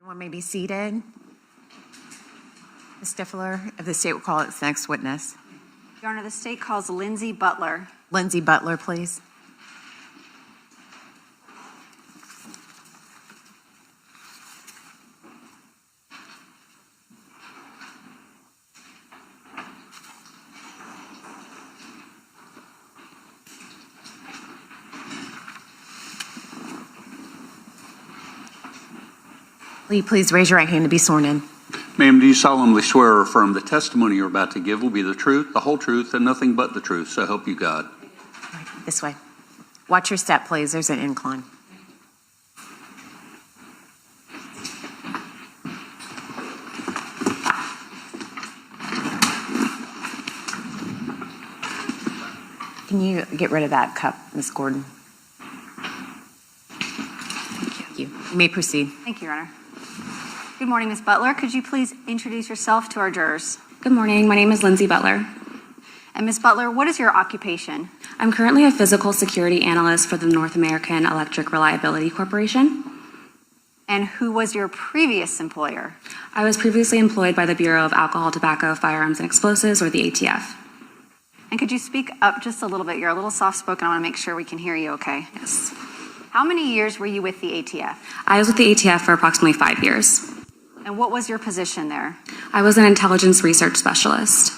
Everyone may be seated. Ms. Stifler of the state will call its next witness. Your Honor, the state calls Lindsey Butler. Lindsey Butler, please. Will you please raise your right hand to be sworn in? Ma'am, do you solemnly swear or affirm the testimony you're about to give will be the truth, the whole truth, and nothing but the truth? So help you God. Right, this way. Watch your step, please. There's an incline. Can you get rid of that cup, Ms. Gordon? Thank you. You may proceed. Thank you, Your Honor. Good morning, Ms. Butler. Could you please introduce yourself to our jurors? Good morning. My name is Lindsey Butler. And Ms. Butler, what is your occupation? I'm currently a physical security analyst for the North American Electric Reliability Corporation. And who was your previous employer? I was previously employed by the Bureau of Alcohol, Tobacco, Firearms, and Explosives, or the ATF. And could you speak up just a little bit? You're a little soft-spoken. I want to make sure we can hear you okay. Yes. How many years were you with the ATF? I was with the ATF for approximately 5 years. And what was your position there? I was an Intelligence Research Specialist.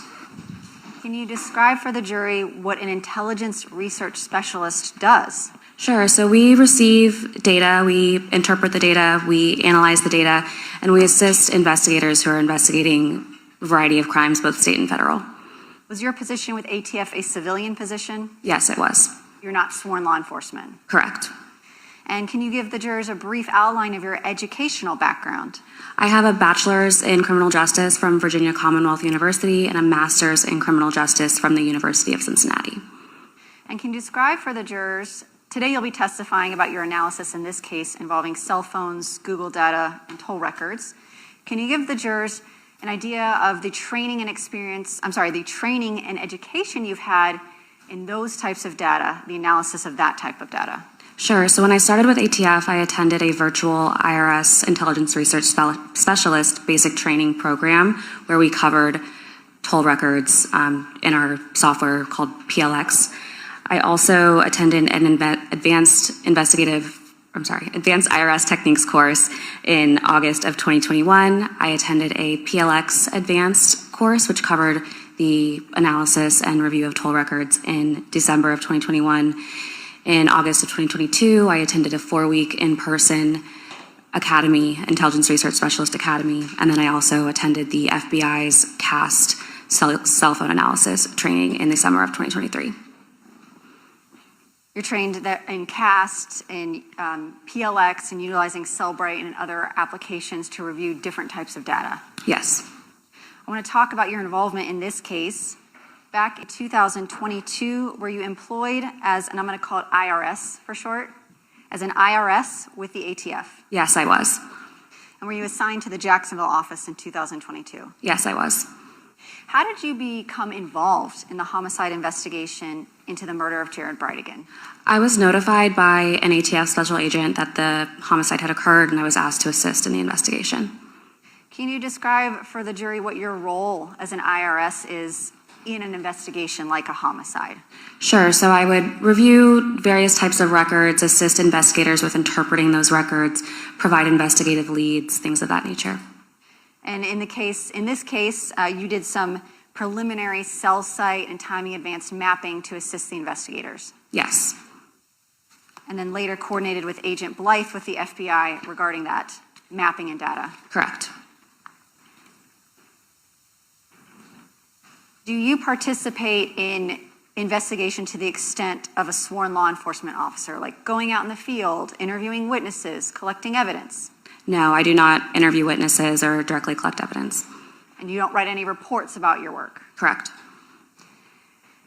Can you describe for the jury what an Intelligence Research Specialist does? Sure. So we receive data, we interpret the data, we analyze the data, and we assist investigators who are investigating a variety of crimes, both state and federal. Was your position with ATF a civilian position? Yes, it was. You're not sworn law enforcement? Correct. And can you give the jurors a brief outline of your educational background? I have a bachelor's in criminal justice from Virginia Commonwealth University and a master's in criminal justice from the University of Cincinnati. And can you describe for the jurors, today you'll be testifying about your analysis in this case involving cell phones, Google data, and toll records. Can you give the jurors an idea of the training and the training and education you've had in those types of data, the analysis of that type of data? Sure. So when I started with ATF, I attended a virtual IRS Intelligence Research Specialist basic training program where we covered toll records in our software called PLX. I also attended an advanced IRS techniques course in August of 2021. I attended a PLX advanced course, which covered the analysis and review of toll records in December of 2021. In August of 2022, I attended a 4-week in-person academy, Intelligence Research Specialist Academy, and then I also attended the FBI's CAST cell phone analysis training in the summer of 2023. You're trained in CAST, in PLX, and utilizing Cellbrite and other applications to review different types of data. Yes. I want to talk about your involvement in this case. Back in 2022, were you employed as, and I'm going to call it IRS for short, as an IRS with the ATF? Yes, I was. And were you assigned to the Jacksonville office in 2022? Yes, I was. How did you become involved in the homicide investigation into the murder of Jared Bridegan? I was notified by an ATF special agent that the homicide had occurred, and I was asked to assist in the investigation. Can you describe for the jury what your role as an IRS is in an investigation like a homicide? Sure. So I would review various types of records, assist investigators with interpreting those records, provide investigative leads, things of that nature. And in this case, you did some preliminary cell site and timing advanced mapping to assist the investigators. Yes. And then later coordinated with Agent Blythe with the FBI regarding that mapping and data. Correct. Do you participate in investigation to the extent of a sworn law enforcement officer, like going out in the field, interviewing witnesses, collecting evidence? No, I do not interview witnesses or directly collect evidence. And you don't write any reports about your work? Correct.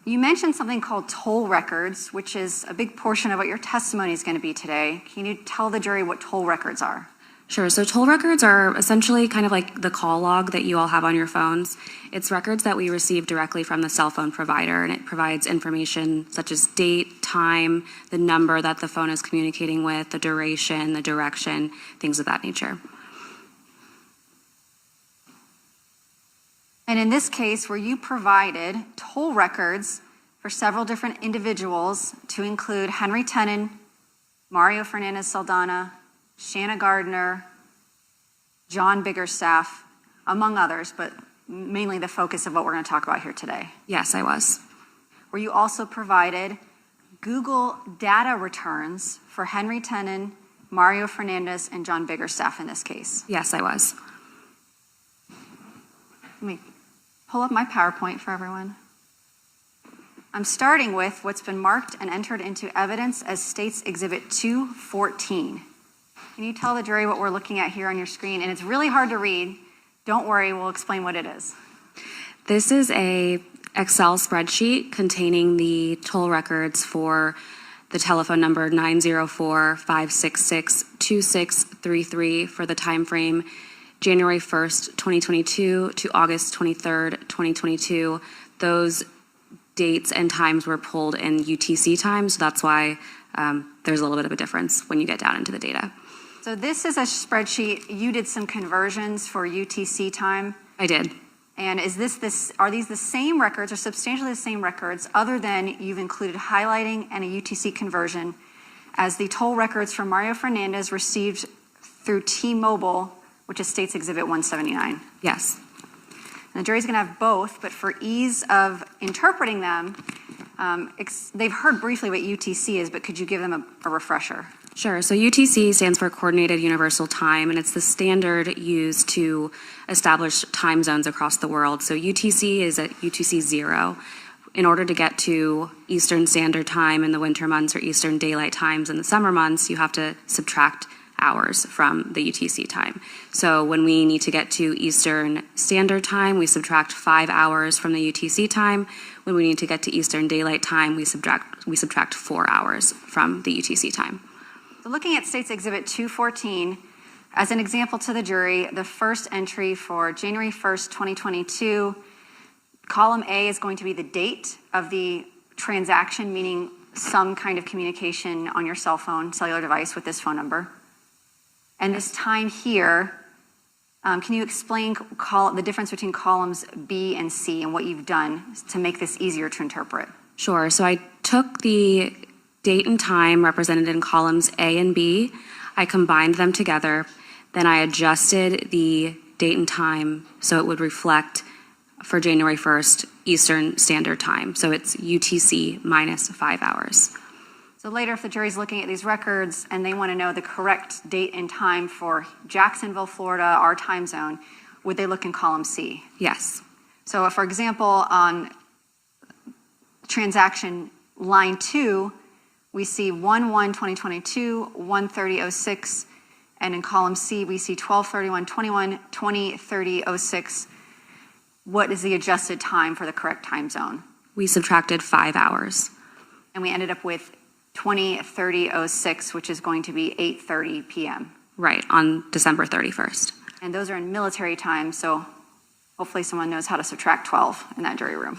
You mentioned something called toll records, which is a big portion of what your testimony is going to be today. Can you tell the jury what toll records are? Sure. So toll records are essentially kind of like the call log that you all have on your phones. It's records that we receive directly from the cell phone provider, and it provides information such as date, time, the number that the phone is communicating with, the duration, the direction, things of that nature. And in this case, where you provided toll records for several different individuals to include Henry Tenon, Mario Fernandez Saldana, Shanna Gardner, John Biggerstaff, among others, but mainly the focus of what we're going to talk about here today. Yes, I was. Where you also provided Google data returns for Henry Tenon, Mario Fernandez, and John Biggerstaff in this case. Yes, I was. Let me pull up my PowerPoint for everyone. I'm starting with what's been marked and entered into evidence as State's Exhibit 214. Can you tell the jury what we're looking at here on your screen? And it's really hard to read. Don't worry, we'll explain what it is. This is a Excel spreadsheet containing the toll records for the telephone number 904-566-2633 for the time frame January 1st, 2022 to August 23rd, 2022. Those dates and times were pulled in UTC time, so that's why there's a little bit of a difference when you get down into the data. So this is a spreadsheet. You did some conversions for UTC time. I did. And are these the same records or substantially the same records other than you've included highlighting and a UTC conversion as the toll records from Mario Fernandez received through T-Mobile, which is State's Exhibit 179? Yes. And the jury's going to have both, but for ease of interpreting them, they've heard briefly what UTC is, but could you give them a refresher? Sure. So UTC stands for Coordinated Universal Time, and it's the standard used to establish time zones across the world. So UTC is at UTC 0. In order to get to Eastern Standard Time in the winter months or Eastern Daylight Times in the summer months, you have to subtract hours from the UTC time. So when we need to get to Eastern Standard Time, we subtract 5 hours from the UTC time. When we need to get to Eastern Daylight Time, we subtract 4 hours from the UTC time. So looking at State's Exhibit 214, as an example to the jury, the first entry for January 1st, 2022, column A is going to be the date of the transaction, meaning some kind of communication on your cell phone, cellular device with this phone number. And this time here, can you explain the difference between columns B and C and what you've done to make this easier to interpret? Sure. So I took the date and time represented in columns A and B. I combined them together. Then I adjusted the date and time so it would reflect for January 1st Eastern Standard Time. So it's UTC minus 5 hours. So later, if the jury's looking at these records and they want to know the correct date and time for Jacksonville, Florida, our time zone, would they look in column C? Yes. So for example, on transaction line 2, we see 1/1/2022, 1/30/06, and in column C, we see 12/31/21, 20/30/06. What is the adjusted time for the correct time zone? We subtracted 5 hours. And we ended up with 20/30/06, which is going to be 8:30 p.m. Right, on December 31st. And those are in military time, so hopefully someone knows how to subtract 12 in that jury room.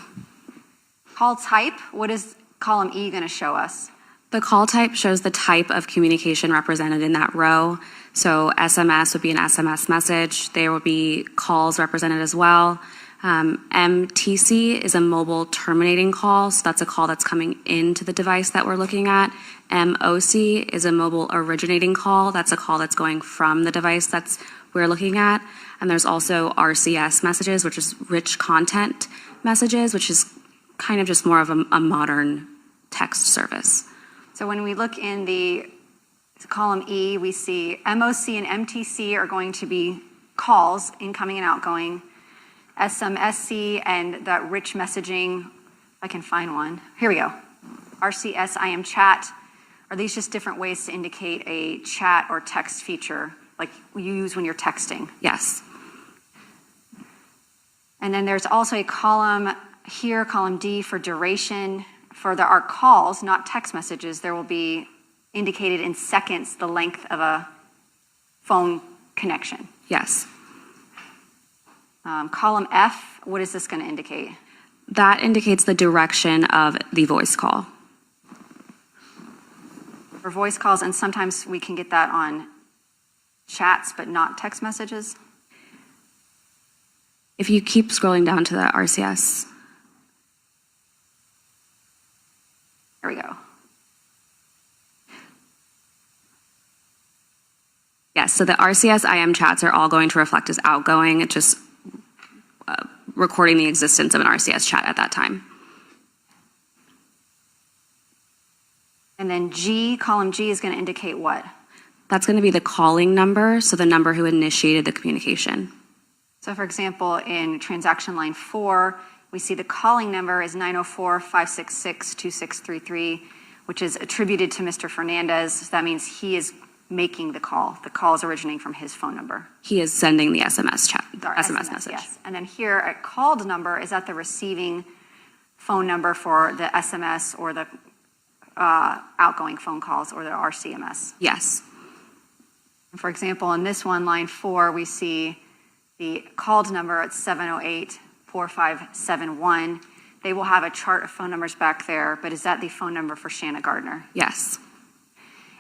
Call type, what is column E going to show us? The call type shows the type of communication represented in that row. So SMS would be an SMS message. There would be calls represented as well. MTC is a mobile terminating call, so that's a call that's coming into the device that we're looking at. MOC is a mobile originating call. That's a call that's going from the device that's we're looking at. And there's also RCS messages, which is rich content messages, which is kind of just more of a modern text service. So when we look in the column E, we see MOC and MTC are going to be calls, incoming and outgoing. SMSC and that rich messaging, if I can find one. Here we go. RCS, IM chat. Are these just different ways to indicate a chat or text feature like you use when you're texting? Yes. And then there's also a column here, column D, for duration. For our calls, not text messages, there will be indicated in seconds the length of a phone connection. Yes. Column F, what is this going to indicate? That indicates the direction of the voice call. For voice calls, and sometimes we can get that on chats, but not text messages? If you keep scrolling down to the RCS. There we go. Yes, so the RCS IM chats are all going to reflect as outgoing, just recording the existence of an RCS chat at that time. And then G, column G, is going to indicate what? That's going to be the calling number, so the number who initiated the communication. So for example, in transaction line 4, we see the calling number is 904-566-2633, which is attributed to Mr. Fernandez. So that means he is making the call. The call is originating from his phone number. He is sending the SMS chat, Our SMS message. Yes. And then here, a called number is at the receiving phone number for the SMS or the outgoing phone calls or the RCMS. Yes. For example, in this one, line 4, we see the called number at 708-4571. They will have a chart of phone numbers back there, but is that the phone number for Shanna Gardner? Yes.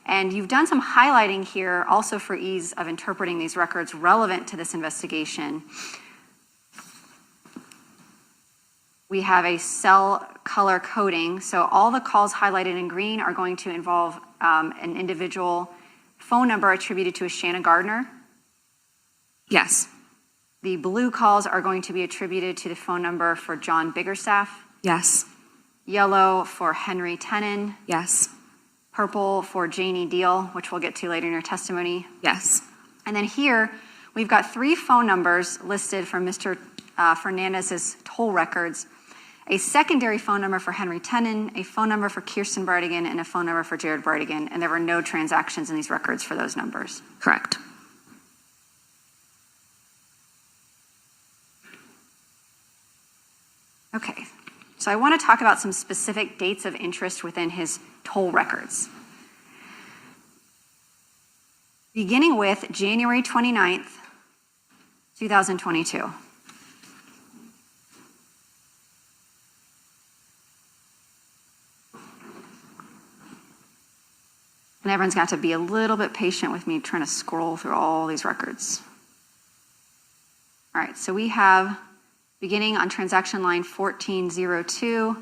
And you've done some highlighting here also for ease of interpreting these records relevant to this investigation. We have a cell color coding, so all the calls highlighted in green are going to involve an individual phone number attributed to a Shanna Gardner. Yes. The blue calls are going to be attributed to the phone number for John Biggerstaff. Yes. Yellow for Henry Tenon. Yes. Purple for Janie Deal, which we'll get to later in your testimony. Yes. And then here, we've got 3 phone numbers listed from Mr. Fernandez's toll records, a secondary phone number for Henry Tenon, a phone number for Kirsten Bridegan, and a phone number for Jared Bridegan, and there were no transactions in these records for those numbers. Correct. Okay, so I want to talk about some specific dates of interest within his toll records. Beginning with January 29th, 2022. And everyone's got to be a little bit patient with me trying to scroll through all these records. All right, so we have, beginning on transaction line 1402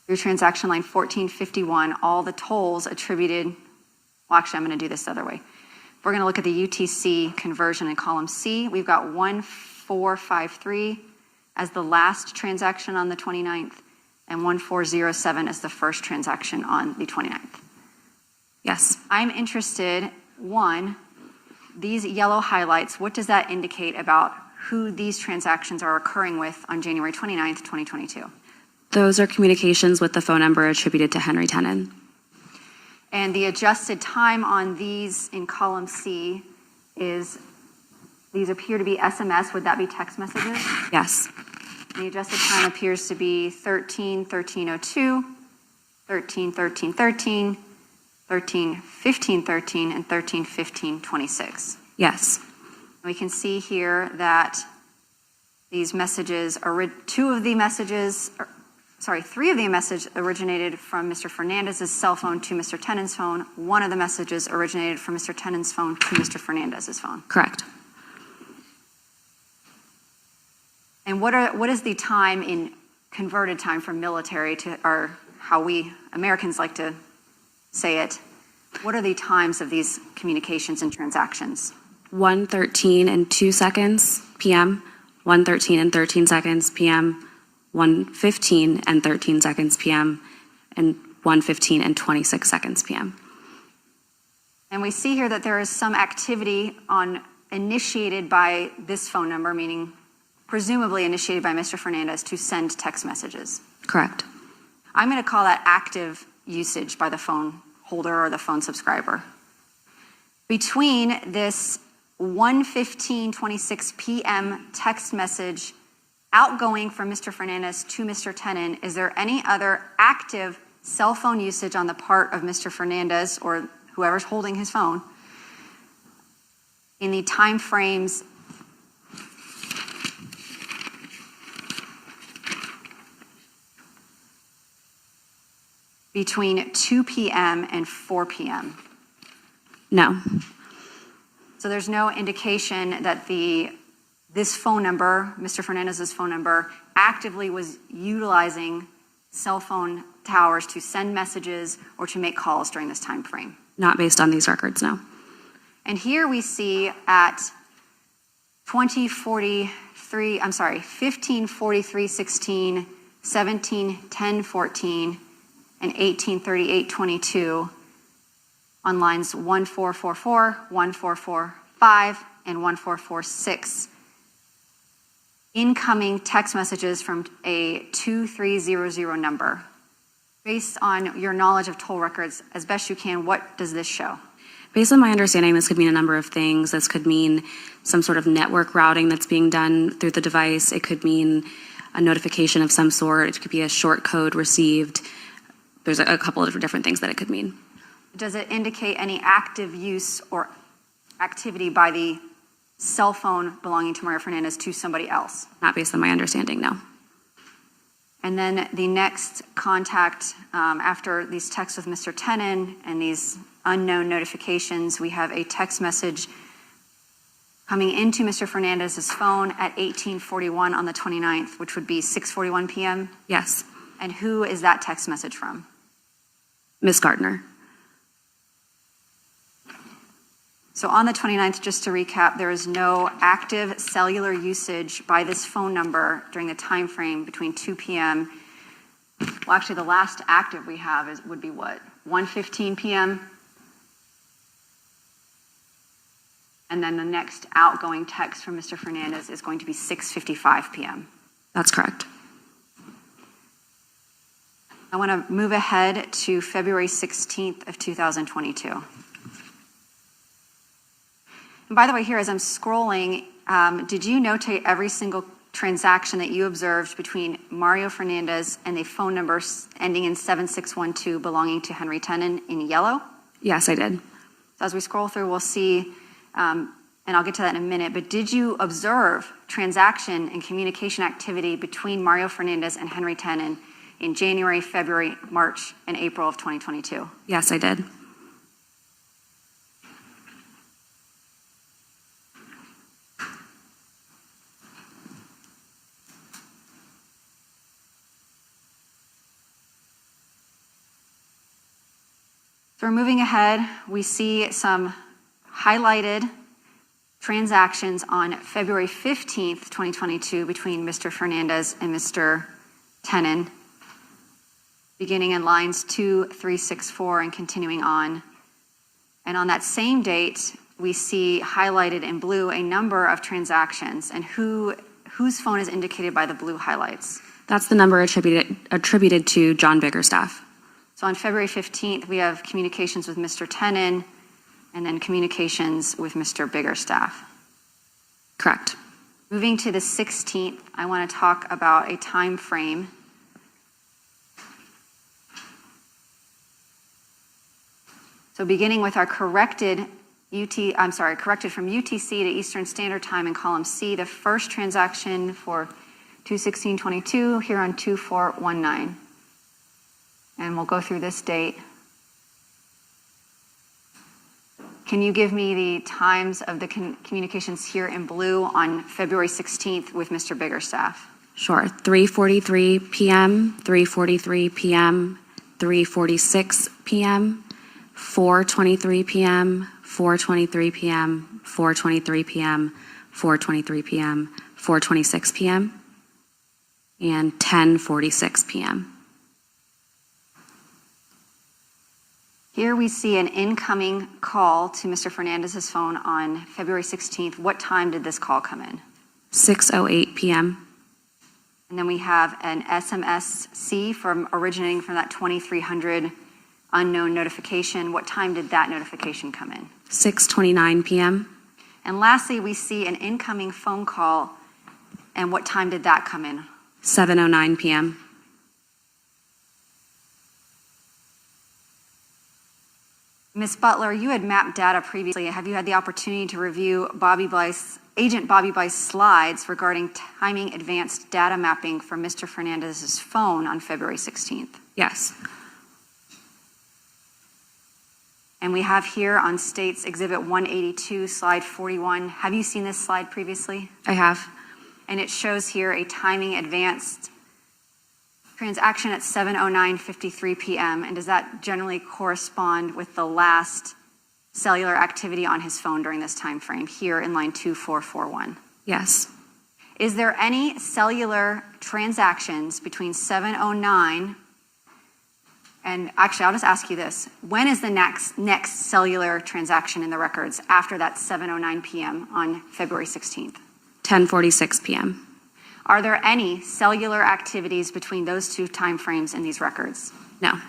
through transaction line 1451, all the tolls attributed, well, actually, I'm going to do this the other way. We're going to look at the UTC conversion in column C. We've got 1453 as the last transaction on the 29th, and 1407 as the first transaction on the 29th. Yes. I'm interested, one, these yellow highlights, what does that indicate about who these transactions are occurring with on January 29th, 2022? Those are communications with the phone number attributed to Henry Tenon. And the adjusted time on these in column C is, these appear to be SMS. Would that be text messages? Yes. The adjusted time appears to be 13-1302, 13-13-13, 13-15-13, and 13-15-26. Yes. We can see here that these messages, 3 of the messages originated from Mr. Fernandez's cell phone to Mr. Tenon's phone. 1 of the messages originated from Mr. Tenon's phone to Mr. Fernandez's phone. Correct. And what is the time in converted time from military to, or how we Americans like to say it? What are the times of these communications and transactions? 1:13 and 2 seconds p.m., 1:13 and 13 seconds p.m., 1:15 and 13 seconds p.m., and 1:15 and 26 seconds p.m. And we see here that there is some activity initiated by this phone number, meaning presumably initiated by Mr. Fernandez to send text messages. Correct. I'm going to call that active usage by the phone holder or the phone subscriber. Between this 1:15:26 p.m. text message outgoing from Mr. Fernandez to Mr. Tenon, is there any other active cell phone usage on the part of Mr. Fernandez or whoever's holding his phone in the time frames between 2 p.m. and 4 p.m.? No. So there's no indication that this phone number, Mr. Fernandez's phone number, actively was utilizing cell phone towers to send messages or to make calls during this time frame. Not based on these records, no. And here we see at 15:43:16, 17:10:14, and 18:38:22 on lines 1444, 1445, and 1446. Incoming text messages from a 2300 number. Based on your knowledge of toll records, as best you can, what does this show? Based on my understanding, this could mean a number of things. This could mean some sort of network routing that's being done through the device. It could mean a notification of some sort. It could be a short code received. There's a couple of different things that it could mean. Does it indicate any active use or activity by the cell phone belonging to Mario Fernandez to somebody else? Not based on my understanding, no. And then the next contact after these texts with Mr. Tenon and these unknown notifications, we have a text message coming into Mr. Fernandez's phone at 18:41 on the 29th, which would be 6:41 p.m. Yes. And who is that text message from? Ms. Gardner. So on the 29th, just to recap, there is no active cellular usage by this phone number during the time frame between 2 p.m. Well, actually, the last active we have would be what? 1:15 p.m. And then the next outgoing text from Mr. Fernandez is going to be 6:55 p.m. That's correct. I want to move ahead to February 16th of 2022. And by the way, here, as I'm scrolling, did you notate every single transaction that you observed between Mario Fernandez and the phone numbers ending in 7612 belonging to Henry Tenon in yellow? Yes, I did. So as we scroll through, we'll see, and I'll get to that in a minute, but did you observe transaction and communication activity between Mario Fernandez and Henry Tenon in January, February, March, and April of 2022? Yes, I did. So we're moving ahead. We see some highlighted transactions on February 15th, 2022 between Mr. Fernandez and Mr. Tenon, beginning in lines 2, 3, 6, 4, and continuing on. And on that same date, we see highlighted in blue a number of transactions, and whose phone is indicated by the blue highlights. That's the number attributed to John Biggerstaff. So on February 15th, we have communications with Mr. Tenon and then communications with Mr. Biggerstaff. Correct. Moving to the 16th, I want to talk about a time frame. So beginning with our corrected from UTC to Eastern Standard Time in column C, the first transaction for 2/16/22 here on 2/4/19. And we'll go through this date. Can you give me the times of the communications here in blue on February 16th with Mr. Biggerstaff? Sure. 3:43 p.m., 3:43 p.m., 3:46 p.m., 4:23 p.m., 4:23 p.m., 4:23 p.m., 4:23 p.m., 4:26 p.m., and 10:46 p.m. Here we see an incoming call to Mr. Fernandez's phone on February 16th. What time did this call come in? 6:08 p.m. And then we have an SMSC originating from that 2300 unknown notification. What time did that notification come in? 6:29 p.m. And lastly, we see an incoming phone call. And what time did that come in? 7:09 p.m. Ms. Butler, you had mapped data previously. Have you had the opportunity to review Agent Bobby Blythe's slides regarding timing advanced data mapping for Mr. Fernandez's phone on February 16th? Yes. And And we have here on State's Exhibit 182, slide 41. Have you seen this slide previously? I have. And it shows here a timing advanced transaction at 7:09:53 p.m. And does that generally correspond with the last cellular activity on his phone during this time frame here in line 2441? Yes. Is there any cellular transactions between 7:09 and actually I'll just ask you this. When is the next cellular transaction in the records after that 7:09 p.m. on February 16th? 10:46 p.m. Are there any cellular activities between those two time frames in these records? No.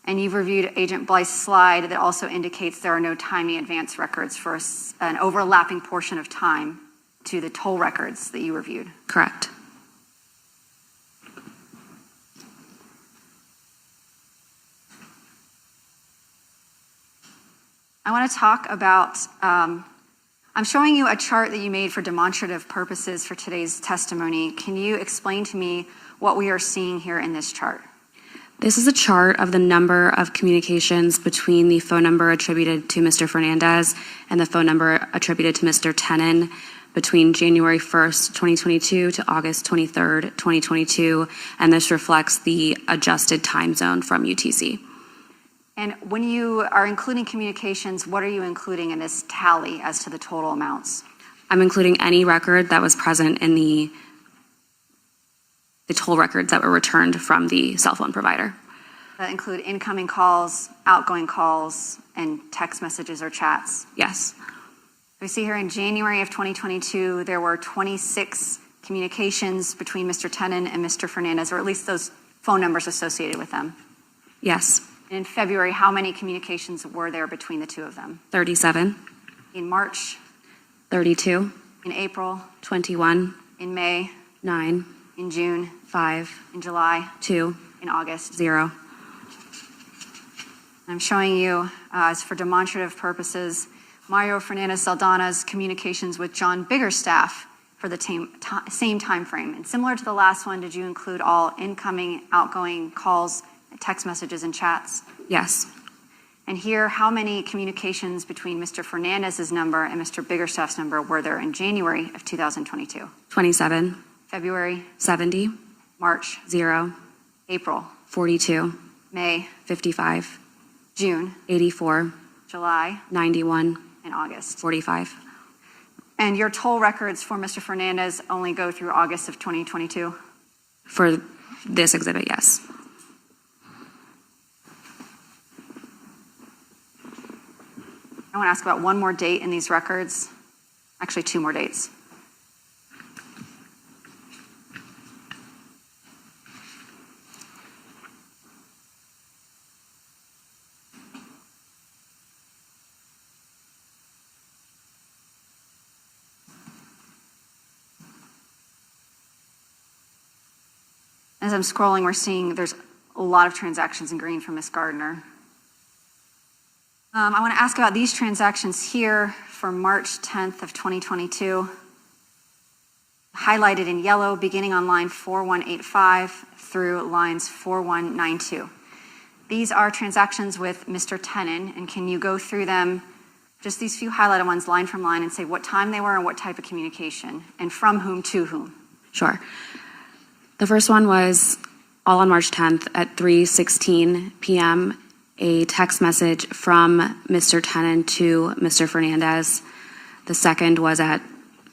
And you've reviewed Agent Blythe's slide that also indicates there are no timing advance records for an overlapping portion of time to the toll records that you reviewed. Correct. I want to talk about, I'm showing you a chart that you made for demonstrative purposes for today's testimony. Can you explain to me what we are seeing here in this chart? This is a chart of the number of communications between the phone number attributed to Mr. Fernandez and the phone number attributed to Mr. Tenon between January 1st, 2022 to August 23rd, 2022, and this reflects the adjusted time zone from UTC. And when you are including communications, what are you including in this tally as to the total amounts? I'm including any record that was present in the toll records that were returned from the cell phone provider. That include incoming calls, outgoing calls, and text messages or chats. Yes. We see here in January of 2022, there were 26 communications between Mr. Tenon and Mr. Fernandez, or at least those phone numbers associated with them. Yes. And in February, how many communications were there between the two of them? 37. In March? 32. In April? 21. In May? 9. In June? 5. In July? 2. In August? 0. I'm showing you, as for demonstrative purposes, Mario Fernandez Saldana's communications with John Biggerstaff for the same time frame. And similar to the last one, did you include all incoming, outgoing calls, text messages, and chats? Yes. And here, how many communications between Mr. Fernandez's number and Mr. Biggerstaff's number were there in January of 2022? 27. February? 70. March? 0. April? 42. May? 55. June? 84. July? 91. And August? 45. And your toll records for Mr. Fernandez only go through August of 2022? For this exhibit, yes. I want to ask about one more date in these records. Actually, two more dates. As I'm scrolling, we're seeing there's a lot of transactions in green from Ms. Gardner. I want to ask about these transactions here for March 10th of 2022. Highlighted in yellow, beginning on line 4185 through lines 4192. These are transactions with Mr. Tenon, and can you go through them, just these few highlighted ones, line from line, and say what time they were and what type of communication, and from whom to whom? Sure. The first one was all on March 10th at 3:16 p.m., a text message from Mr. Tenon to Mr. Fernandez. The second was at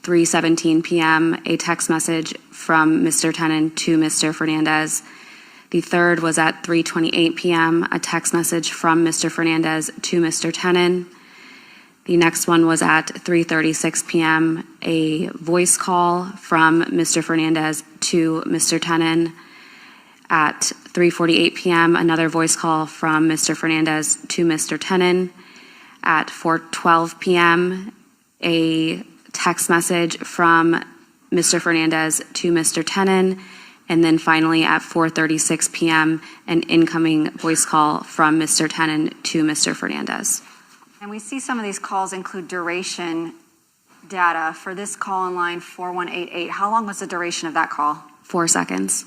3:17 p.m., a text message from Mr. Tenon to Mr. Fernandez. The third was at 3:28 p.m., a text message from Mr. Fernandez to Mr. Tenon. The next one was at 3:36 p.m., a voice call from Mr. Fernandez to Mr. Tenon. At 3:48 p.m., another voice call from Mr. Fernandez to Mr. Tenon. At 4:12 p.m., a text message from Mr. Fernandez to Mr. Tenon. And then finally at 4:36 p.m., an incoming voice call from Mr. Tenon to Mr. Fernandez. And we see some of these calls include duration data. For this call on line 4188, how long was the duration of that call? 4 seconds.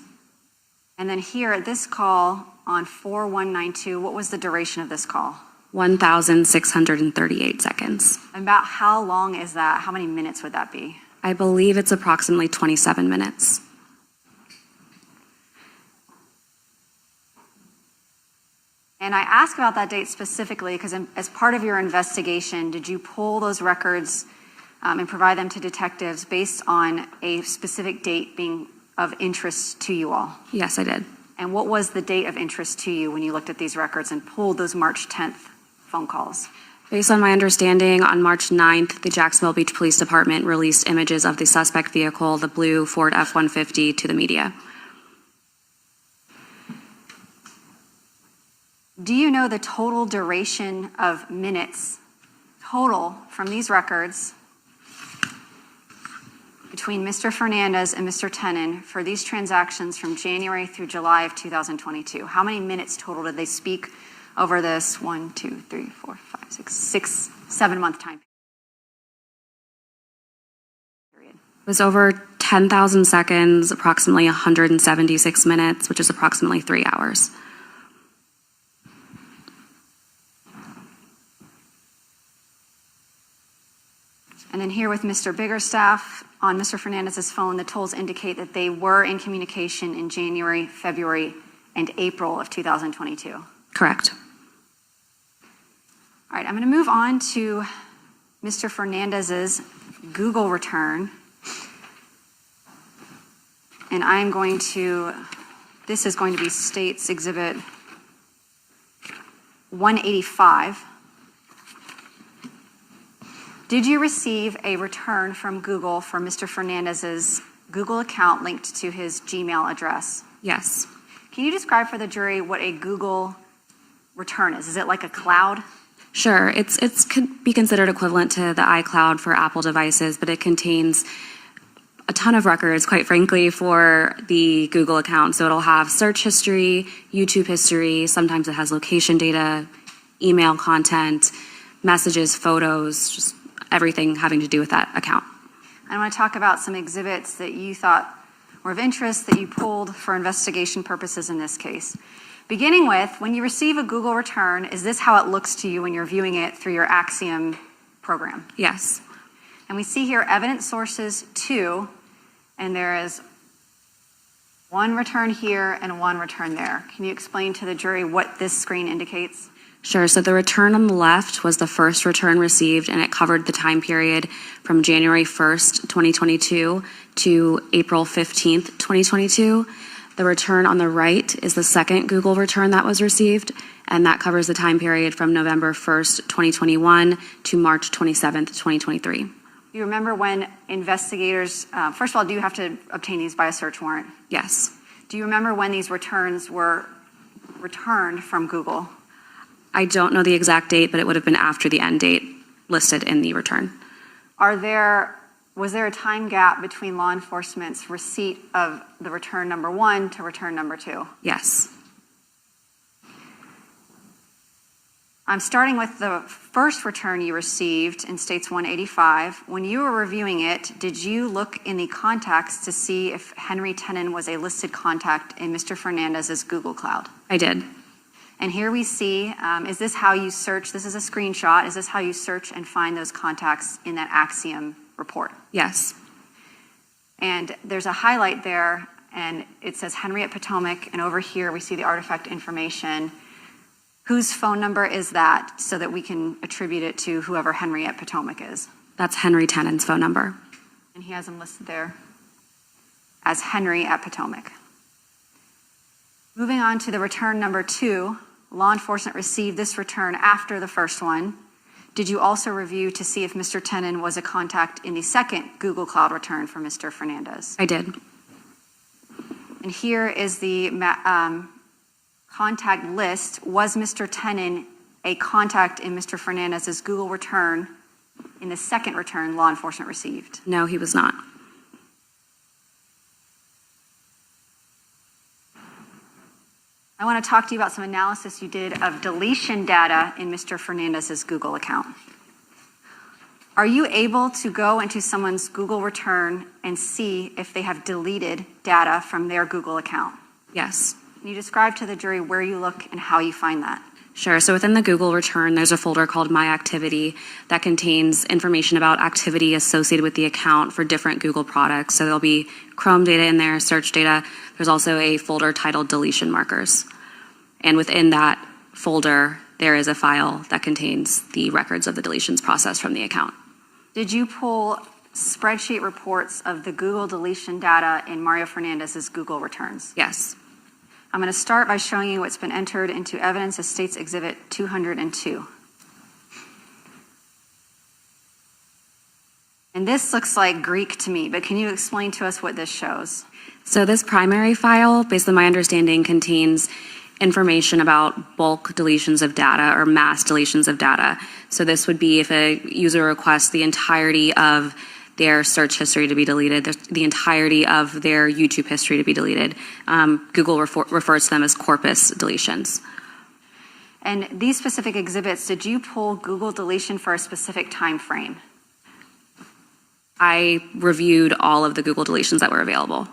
And then here at this call on 4192, what was the duration of this call? 1,638 seconds. About how long is that? How many minutes would that be? I believe it's approximately 27 minutes. And I ask about that date specifically because as part of your investigation, did you pull those records and provide them to detectives based on a specific date being of interest to you all? Yes, I did. And what was the date of interest to you when you looked at these records and pulled those March 10th phone calls? Based on my understanding, on March 9th, the Jacksonville Beach Police Department released images of the suspect vehicle, the blue Ford F-150, to the media. Do you know the total duration of minutes total from these records between Mr. Fernandez and Mr. Tenon for these transactions from January through July of 2022? How many minutes total did they speak over this 7-month time period? It was over 10,000 seconds, approximately 176 minutes, which is approximately 3 hours. And then here with Mr. Biggerstaff, on Mr. Fernandez's phone, the tolls indicate that they were in communication in January, February, and April of 2022. Correct. All right, I'm going to move on to Mr. Fernandez's Google return. And I'm going to, this is going to be State's Exhibit 185. Did you receive a return from Google for Mr. Fernandez's Google account linked to his Gmail address? Yes. Can you describe for the jury what a Google return is? Is it like a cloud? Sure. It could be considered equivalent to the iCloud for Apple devices, but it contains a ton of records, quite frankly, for the Google account. So it'll have search history, YouTube history, sometimes it has location data, email content, messages, photos, just everything having to do with that account. I want to talk about some exhibits that you thought were of interest that you pulled for investigation purposes in this case. Beginning with, when you receive a Google return, is this how it looks to you when you're viewing it through your Axiom program? Yes. And we see here evidence sources 2, and there is one return here and one return there. Can you explain to the jury what this screen indicates? Sure. So the return on the left was the first return received, and it covered the time period from January 1st, 2022 to April 15th, 2022. The return on the right is the second Google return that was received, and that covers the time period from November 1st, 2021 to March 27th, 2023. Do you remember when investigators, first of all, do you have to obtain these by a search warrant? Yes. Do you remember when these returns were returned from Google? I don't know the exact date, but it would have been after the end date listed in the return. Was there a time gap between law enforcement's receipt of the return number 1 to return number 2? Yes. I'm starting with the first return you received in States 185. When you were reviewing it, did you look in the contacts to see if Henry Tenon was a listed contact in Mr. Fernandez's Google Cloud? I did. And here we see, is this how you search? This is a screenshot. Is this how you search and find those contacts in that Axiom report? Yes. And there's a highlight there, and it says Henry at Potomac, and over here we see the artifact information. Whose phone number is that so that we can attribute it to whoever Henry at Potomac is? That's Henry Tenon's phone number. And he has him listed there as Henry at Potomac. Moving on to the return number 2, law enforcement received this return after the first one. Did you also review to see if Mr. Tenon was a contact in the second Google Cloud return for Mr. Fernandez? I did. And here is the contact list. Was Mr. Tenon a contact in Mr. Fernandez's Google return in the second return law enforcement received? No, he was not. I want to talk to you about some analysis you did of deletion data in Mr. Fernandez's Google account. Are you able to go into someone's Google return and see if they have deleted data from their Google account? Yes. Can you describe to the jury where you look and how you find that? Sure. So within the Google return, there's a folder called My Activity that contains information about activity associated with the account for different Google products. So there'll be Chrome data in there, search data. There's also a folder titled Deletion Markers. And within that folder, there is a file that contains the records of the deletions processed from the account. Did you pull spreadsheet reports of the Google deletion data in Mario Fernandez's Google returns? Yes. I'm going to start by showing you what's been entered into evidence as State's Exhibit 202. And this looks like Greek to me, but can you explain to us what this shows? So this primary file, based on my understanding, contains information about bulk deletions of data or mass deletions of data. So this would be if a user requests the entirety of their search history to be deleted, the entirety of their YouTube history to be deleted. Google refers to them as corpus deletions. And these specific exhibits, did you pull Google deletion for a specific time frame? I reviewed all of the Google deletions that were available.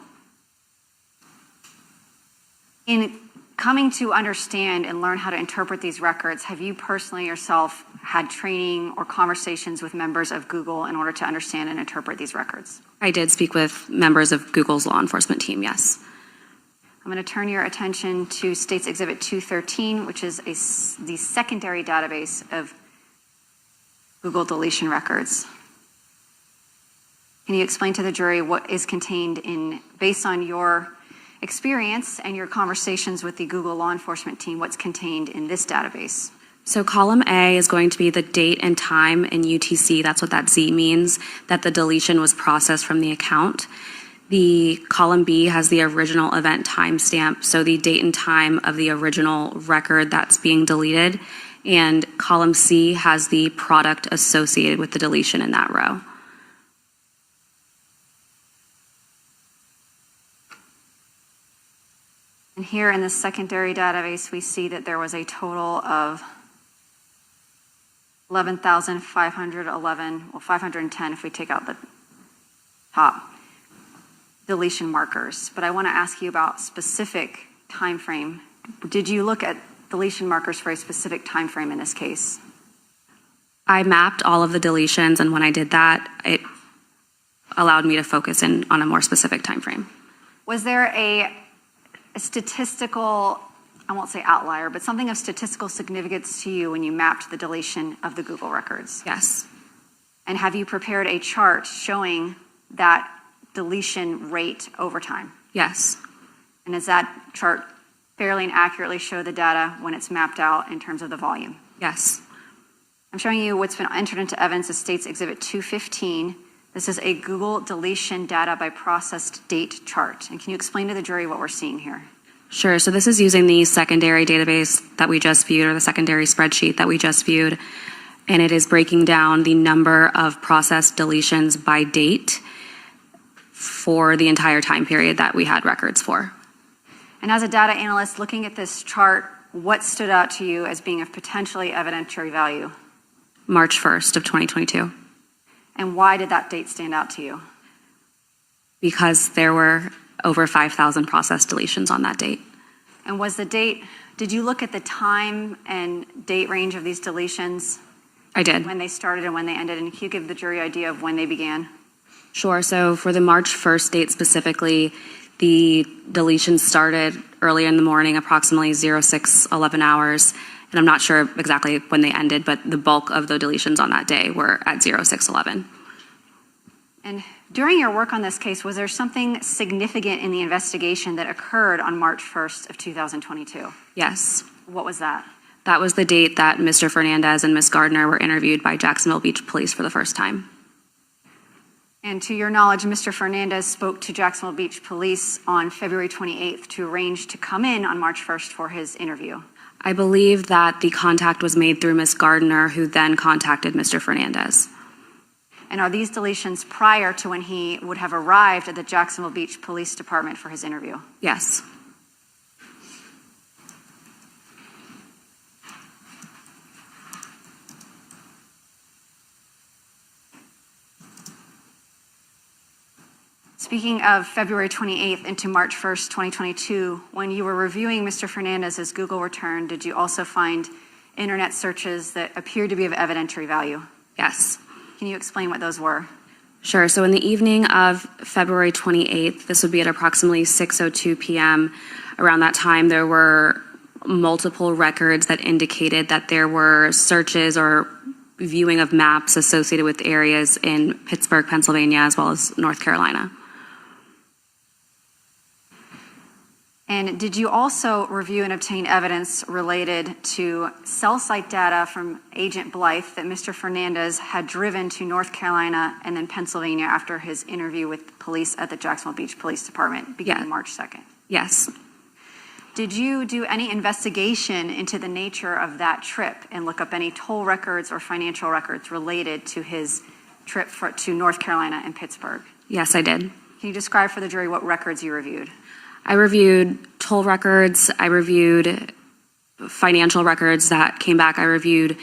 In coming to understand and learn how to interpret these records, have you personally yourself had training or conversations with members of Google in order to understand and interpret these records? I did speak with members of Google's law enforcement team, yes. I'm going to turn your attention to State's Exhibit 213, which is the secondary database of Google deletion records. Can you explain to the jury what is contained in, based on your experience and your conversations with the Google law enforcement team, what's contained in this database? So column A is going to be the date and time in UTC, that's what that Z means, that the deletion was processed from the account. The column B has the original event timestamp, so the date and time of the original record that's being deleted. And column C has the product associated with the deletion in that row. And here in the secondary database, we see that there was a total of 11,511, well, 510 if we take out the top deletion markers. But I want to ask you about specific time frame. Did you look at deletion markers for a specific time frame in this case? I mapped all of the deletions, and when I did that, it allowed me to focus in on a more specific time frame. Was there a statistical, I won't say outlier, but something of statistical significance to you when you mapped the deletion of the Google records? Yes. And have you prepared a chart showing that deletion rate over time? Yes. And does that chart fairly and accurately show the data when it's mapped out in terms of the volume? Yes. I'm showing you what's been entered into evidence as State's Exhibit 215. This is a Google deletion data by processed date chart. And can you explain to the jury what we're seeing here? Sure. So this is using the secondary database that we just viewed, or the secondary spreadsheet that we just viewed. And it is breaking down the number of processed deletions by date for the entire time period that we had records for. And as a data analyst looking at this chart, what stood out to you as being of potentially evidentiary value? March 1st of 2022. And why did that date stand out to you? Because there were over 5,000 processed deletions on that date. And was the date, did you look at the time and date range of these deletions? I did. When they started and when they ended? And can you give the jury idea of when they began? Sure. So for the March 1st date specifically, the deletions started early in the morning, approximately 06:11 hours. And I'm not sure exactly when they ended, but the bulk of the deletions on that day were at 06:11. And during your work on this case, was there something significant in the investigation that occurred on March 1st of 2022? Yes. What was that? That was the date that Mr. Fernandez and Ms. Gardner were interviewed by Jacksonville Beach Police for the first time. And to your knowledge, Mr. Fernandez spoke to Jacksonville Beach Police on February 28th to arrange to come in on March 1st for his interview. I believe that the contact was made through Ms. Gardner, who then contacted Mr. Fernandez. And are these deletions prior to when he would have arrived at the Jacksonville Beach Police Department for his interview? Yes. Speaking of February 28th into March 1st, 2022, when you were reviewing Mr. Fernandez's Google return, did you also find internet searches that appeared to be of evidentiary value. Yes. Can you explain what those were? Sure. So in the evening of February 28th, this would be at approximately 6:02 p.m., around that time there were multiple records that indicated that there were searches or viewing of maps associated with areas in Pittsburgh, Pennsylvania, as well as North Carolina. And did you also review and obtain evidence related to cell site data from Agent Blythe that Mr. Fernandez had driven to North Carolina and then Pennsylvania after his interview with police at the Jacksonville Beach Police Department beginning March 2nd? Yes. Did you do any investigation into the nature of that trip and look up any toll records or financial records related to his trip to North Carolina and Pittsburgh? Yes, I did. Can you describe for the jury what records you reviewed? I reviewed toll records. I reviewed financial records that came back. I reviewed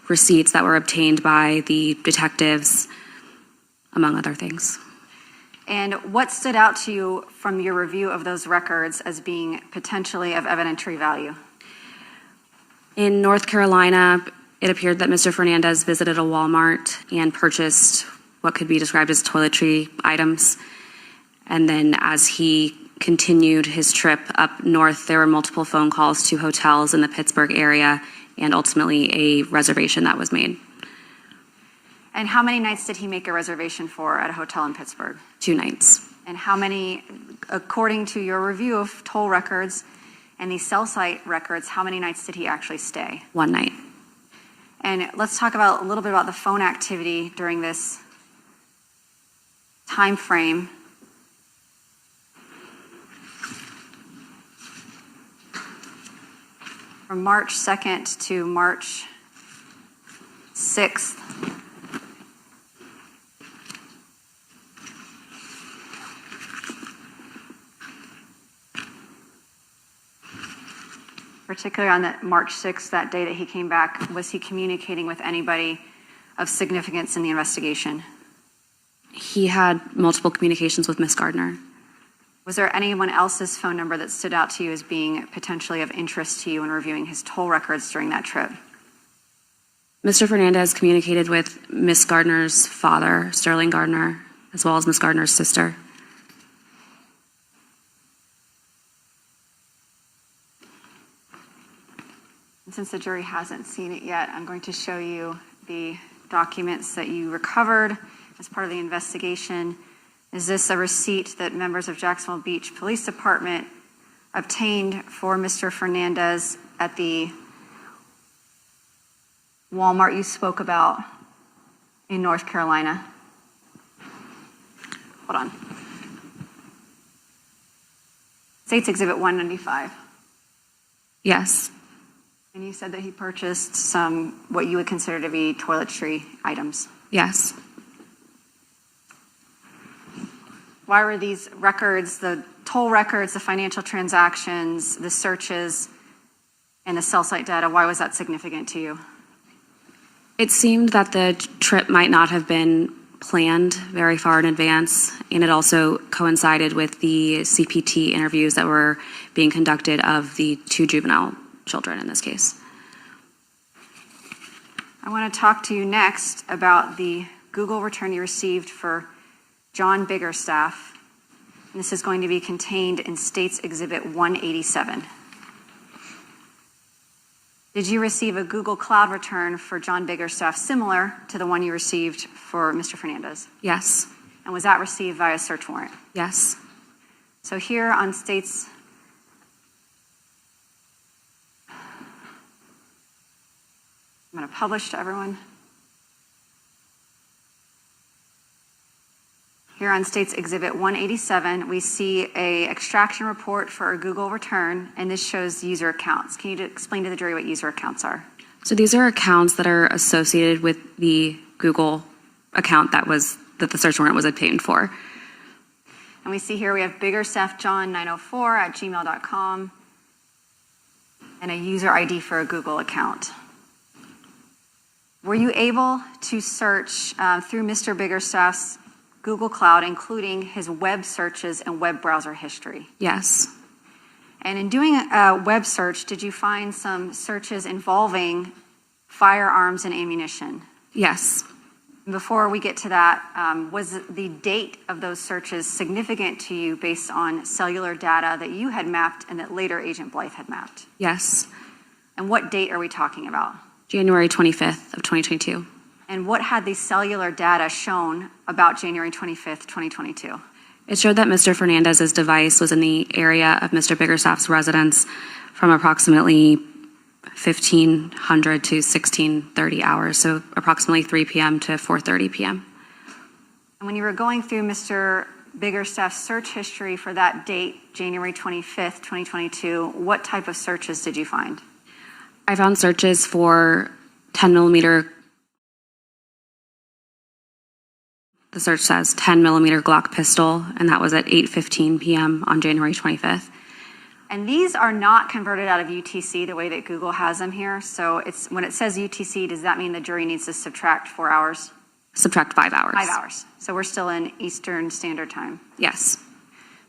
receipts that were obtained by the detectives, among other things. And what stood out to you from your review of those records as being potentially of evidentiary value? In North Carolina, it appeared that Mr. Fernandez visited a Walmart and purchased what could be described as toiletry items. And then as he continued his trip up north, there were multiple phone calls to hotels in the Pittsburgh area and ultimately a reservation that was made. And how many nights did he make a reservation for at a hotel in Pittsburgh? 2 nights. And how many, according to your review of toll records and the cell site records, how many nights did he actually stay? 1 night. And let's talk about a little bit about the phone activity during this time frame. From March 2nd to March 6th. Particularly on that March 6th, that day that he came back, was he communicating with anybody of significance in the investigation? He had multiple communications with Miss Gardner. Was there anyone else's phone number that stood out to you as being potentially of interest to you in reviewing his toll records during that trip? Mr. Fernandez communicated with Miss Gardner's father, Sterling Gardner, as well as Miss Gardner's sister. And since the jury hasn't seen it yet, I'm going to show you the documents that you recovered as part of the investigation. Is this a receipt that members of Jacksonville Beach Police Department obtained for Mr. Fernandez at the Walmart you spoke about in North Carolina? Hold on. State's Exhibit 195. Yes. And you said that he purchased some, what you would consider to be toiletry items. Yes. Why were these records, the toll records, the financial transactions, the searches, and the cell site data, why was that significant to you? It seemed that the trip might not have been planned very far in advance, and it also coincided with the CPT interviews that were being conducted of the 2 juvenile children in this case. I want to talk to you next about the Google return you received for John Biggerstaff. And this is going to be contained in State's Exhibit 187. Did you receive a Google Cloud return for John Biggerstaff similar to the one you received for Mr. Fernandez? Yes. And was that received via search warrant? Yes. So here on State's I'm going to publish to everyone. Here on State's Exhibit 187, we see a extraction report for a Google return, and this shows user accounts. Can you explain to the jury what user accounts are? So these are accounts that are associated with the Google account that the search warrant was obtained for. And we see here we have biggerstaffjohn904@gmail.com and a user ID for a Google account. Were you able to search through Mr. Biggerstaff's Google Cloud, including his web searches and web browser history? Yes. And in doing a web search, did you find some searches involving firearms and ammunition. Yes. Before we get to that, was the date of those searches significant to you based on cellular data that you had mapped and that later Agent Blythe had mapped? Yes. And what date are we talking about? January 25th of 2022. And what had the cellular data shown about January 25th, 2022? It showed that Mr. Fernandez's device was in the area of Mr. Biggerstaff's residence from approximately 1500 to 1630 hours, so approximately 3 p.m. to 4:30 p.m. And when you were going through Mr. Biggerstaff's search history for that date, January 25th, 2022, what type of searches did you find? I found searches for 10 millimeter. The search says 10 millimeter Glock pistol, and that was at 8:15 p.m. on January 25th. And these are not converted out of UTC the way that Google has them here. So when it says UTC, does that mean the jury needs to subtract 4 hours? Subtract 5 hours. 5 hours. So we're still in Eastern Standard Time. Yes.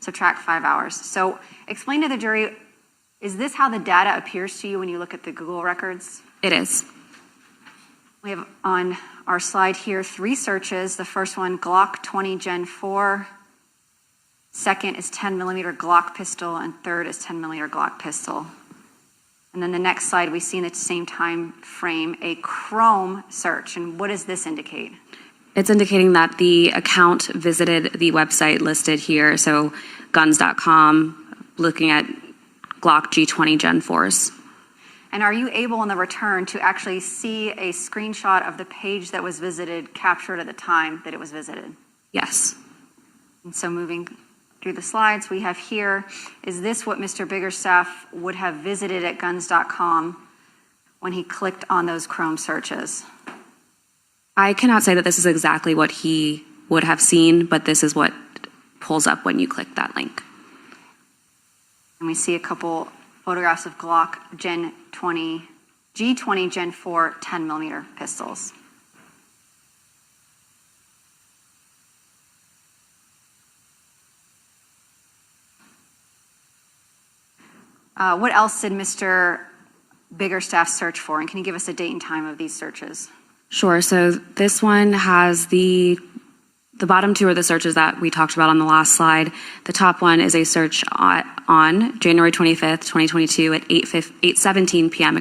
Subtract 5 hours. So explain to the jury, is this how the data appears to you when you look at the Google records? It is. We have on our slide here 3 searches. The first one, Glock 20 Gen 4. Second is 10 millimeter Glock pistol, and third is 10 millimeter Glock pistol. And then the next slide, we see in the same time frame a Chrome search. And what does this indicate? It's indicating that the account visited the website listed here, so guns.com, looking at Glock G20 Gen 4s. And are you able in the return to actually see a screenshot of the page that was visited captured at the time that it was visited? Yes. And so moving through the slides we have here, is this what Mr. Biggerstaff would have visited at guns.com when he clicked on those Chrome searches? I cannot say that this is exactly what he would have seen, but this is what pulls up when you click that link. And we see a couple photographs of Glock G20 Gen 4 10 millimeter pistols. What else did Mr. Biggerstaff search for? And can you give us a date and time of these searches? Sure. So this one has the bottom 2 are the searches that we talked about on the last slide. The top one is a search on January 25th, 2022 at 8:17 p.m.,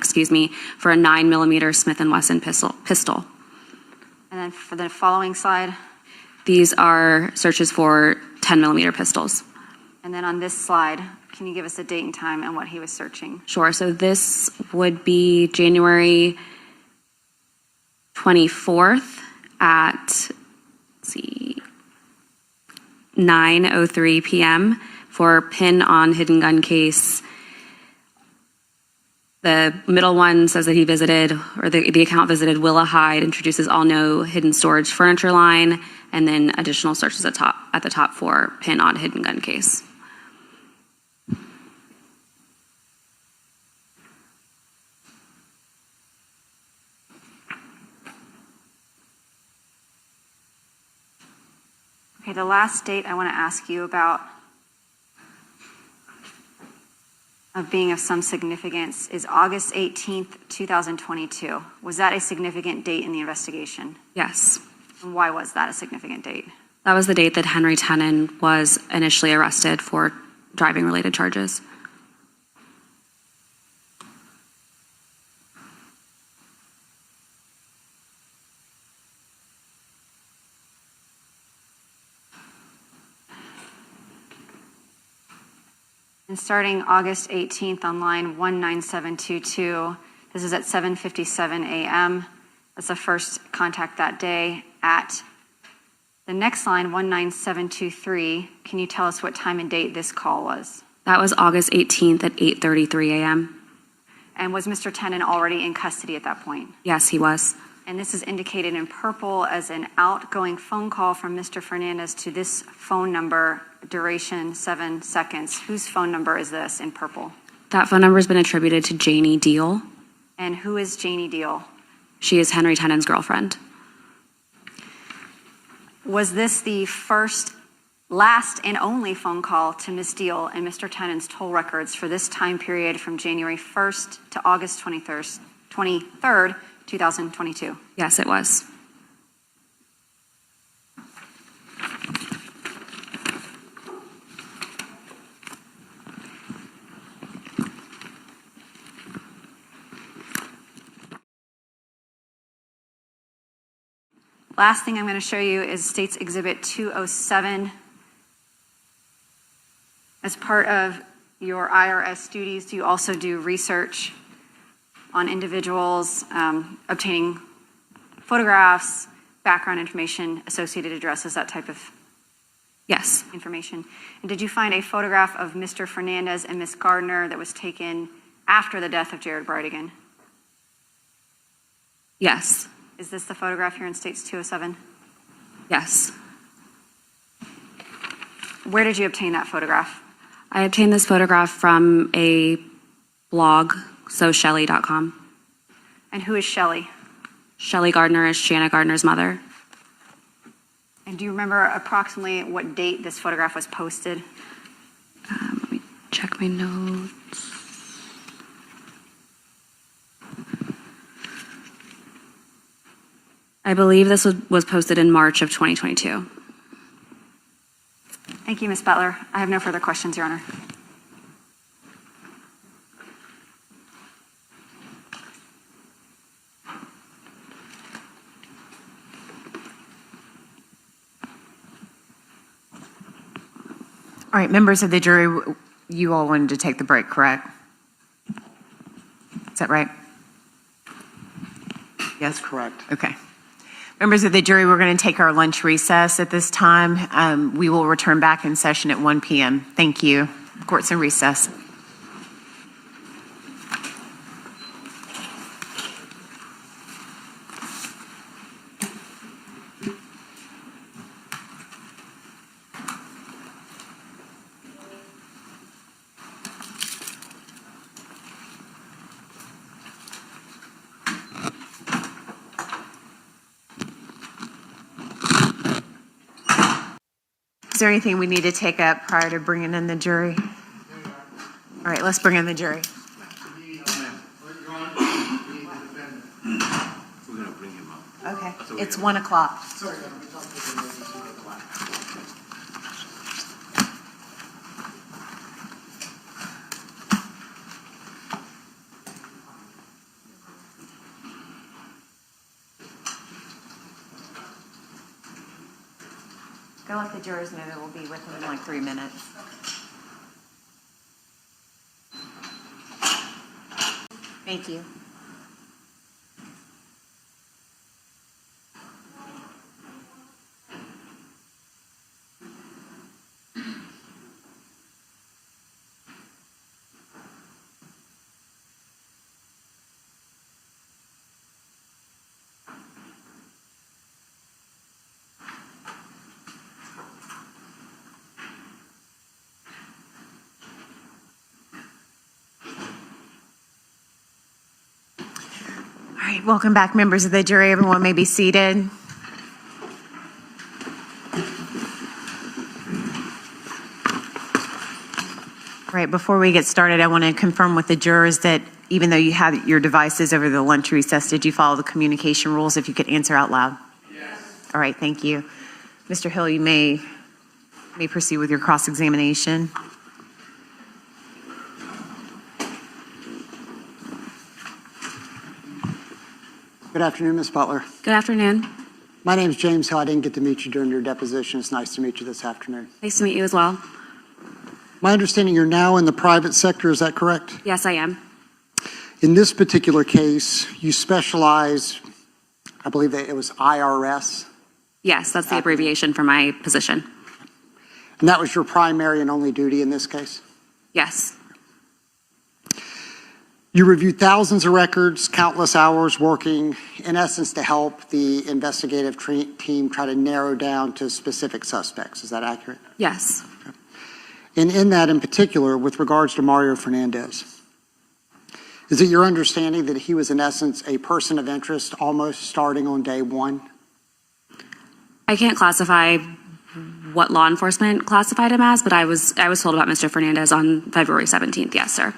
for a 9 millimeter Smith & Wesson pistol. And then for the following slide? These are searches for 10 millimeter pistols. And then on this slide, can you give us a date and time and what he was searching? Sure. So this would be January 24th at 9:03 p.m. for pin on hidden gun case. The middle one says that he visited, or the account visited Willa Hyde, introduces all no hidden storage furniture line, and then additional searches at the top for pin on hidden gun case. Okay, the last date I want to ask you about of being of some significance is August 18th, 2022. Was that a significant date in the investigation? Yes. And why was that a significant date? That was the date that Henry Tenon was initially arrested for driving-related charges. And starting August 18th on line 19722, this is at 7:57 a.m. That's the first contact that day. At the next line, 19723, can you tell us what time and date this call was? That was August 18th at 8:33 a.m. And was Mr. Tenon already in custody at that point? Yes, he was. And this is indicated in purple as an outgoing phone call from Mr. Fernandez to this phone number, duration 7 seconds. Whose phone number is this in purple? That phone number has been attributed to Janie Deal. And who is Janie Deal? She is Henry Tenon's girlfriend. Was this the first, last, and only phone call to Ms. Deal and Mr. Tenon's toll records for this time period from January 1st to August 23rd, 2022? Yes, it was. Last thing I'm going to show you is State's Exhibit 207. As part of your IRS duties, do you also do research on individuals, obtaining photographs, background information, associated addresses, that type of Yes. information? And did you find a photograph of Mr. Fernandez and Ms. Gardner that was taken after the death of Jared Bridegan? Yes. Is this the photograph here in States 207? Yes. Where did you obtain that photograph? I obtained this photograph from a blog, so Shelly.com. And who is Shelly? Shelly Gardner is Shanna Gardner's mother. And do you remember approximately what date this photograph was posted? Let me check my notes. I believe this was posted in March of 2022. Thank you, Ms. Butler. I have no further questions, Your Honor. All right, members of the jury, you all wanted to take the break, correct? Is that right? Yes? Correct. Okay. Members of the jury, we're going to take our lunch recess at this time. We will return back in session at 1 p.m. Thank you. Court's in recess. Is there anything we need to take up prior to bringing in the jury? All right, let's bring in the jury. Okay, it's 1 o'clock. Go let the jurors know that we'll be with them in like 3 minutes. Thank you. All right, welcome back, members of the jury. Everyone may be seated. All right, before we get started, I want to confirm with the jurors that even though you had your devices over the lunch recess, did you follow the communication rules? If you could answer out loud. Yes. All right, thank you. Mr. Hill, you may proceed with your cross-examination. Good afternoon, Ms. Butler. Good afternoon. My name is James Hill. I didn't get to meet you during your deposition. It's nice to meet you this afternoon. Nice to meet you as well. My understanding, you're now in the private sector. Is that correct? Yes, I am. In this particular case, you specialize, I believe that it was IRS, Yes, that's the abbreviation for my position. and that was your primary and only duty in this case? Yes. You reviewed thousands of records, countless hours working, in essence, to help the investigative team try to narrow down to specific suspects. Is that accurate? Yes. And in that in particular, with regards to Mario Fernandez, is it your understanding that he was in essence a person of interest almost starting on day one? I can't classify what law enforcement classified him as, but I was told about Mr. Fernandez on February 17th. Yes, sir.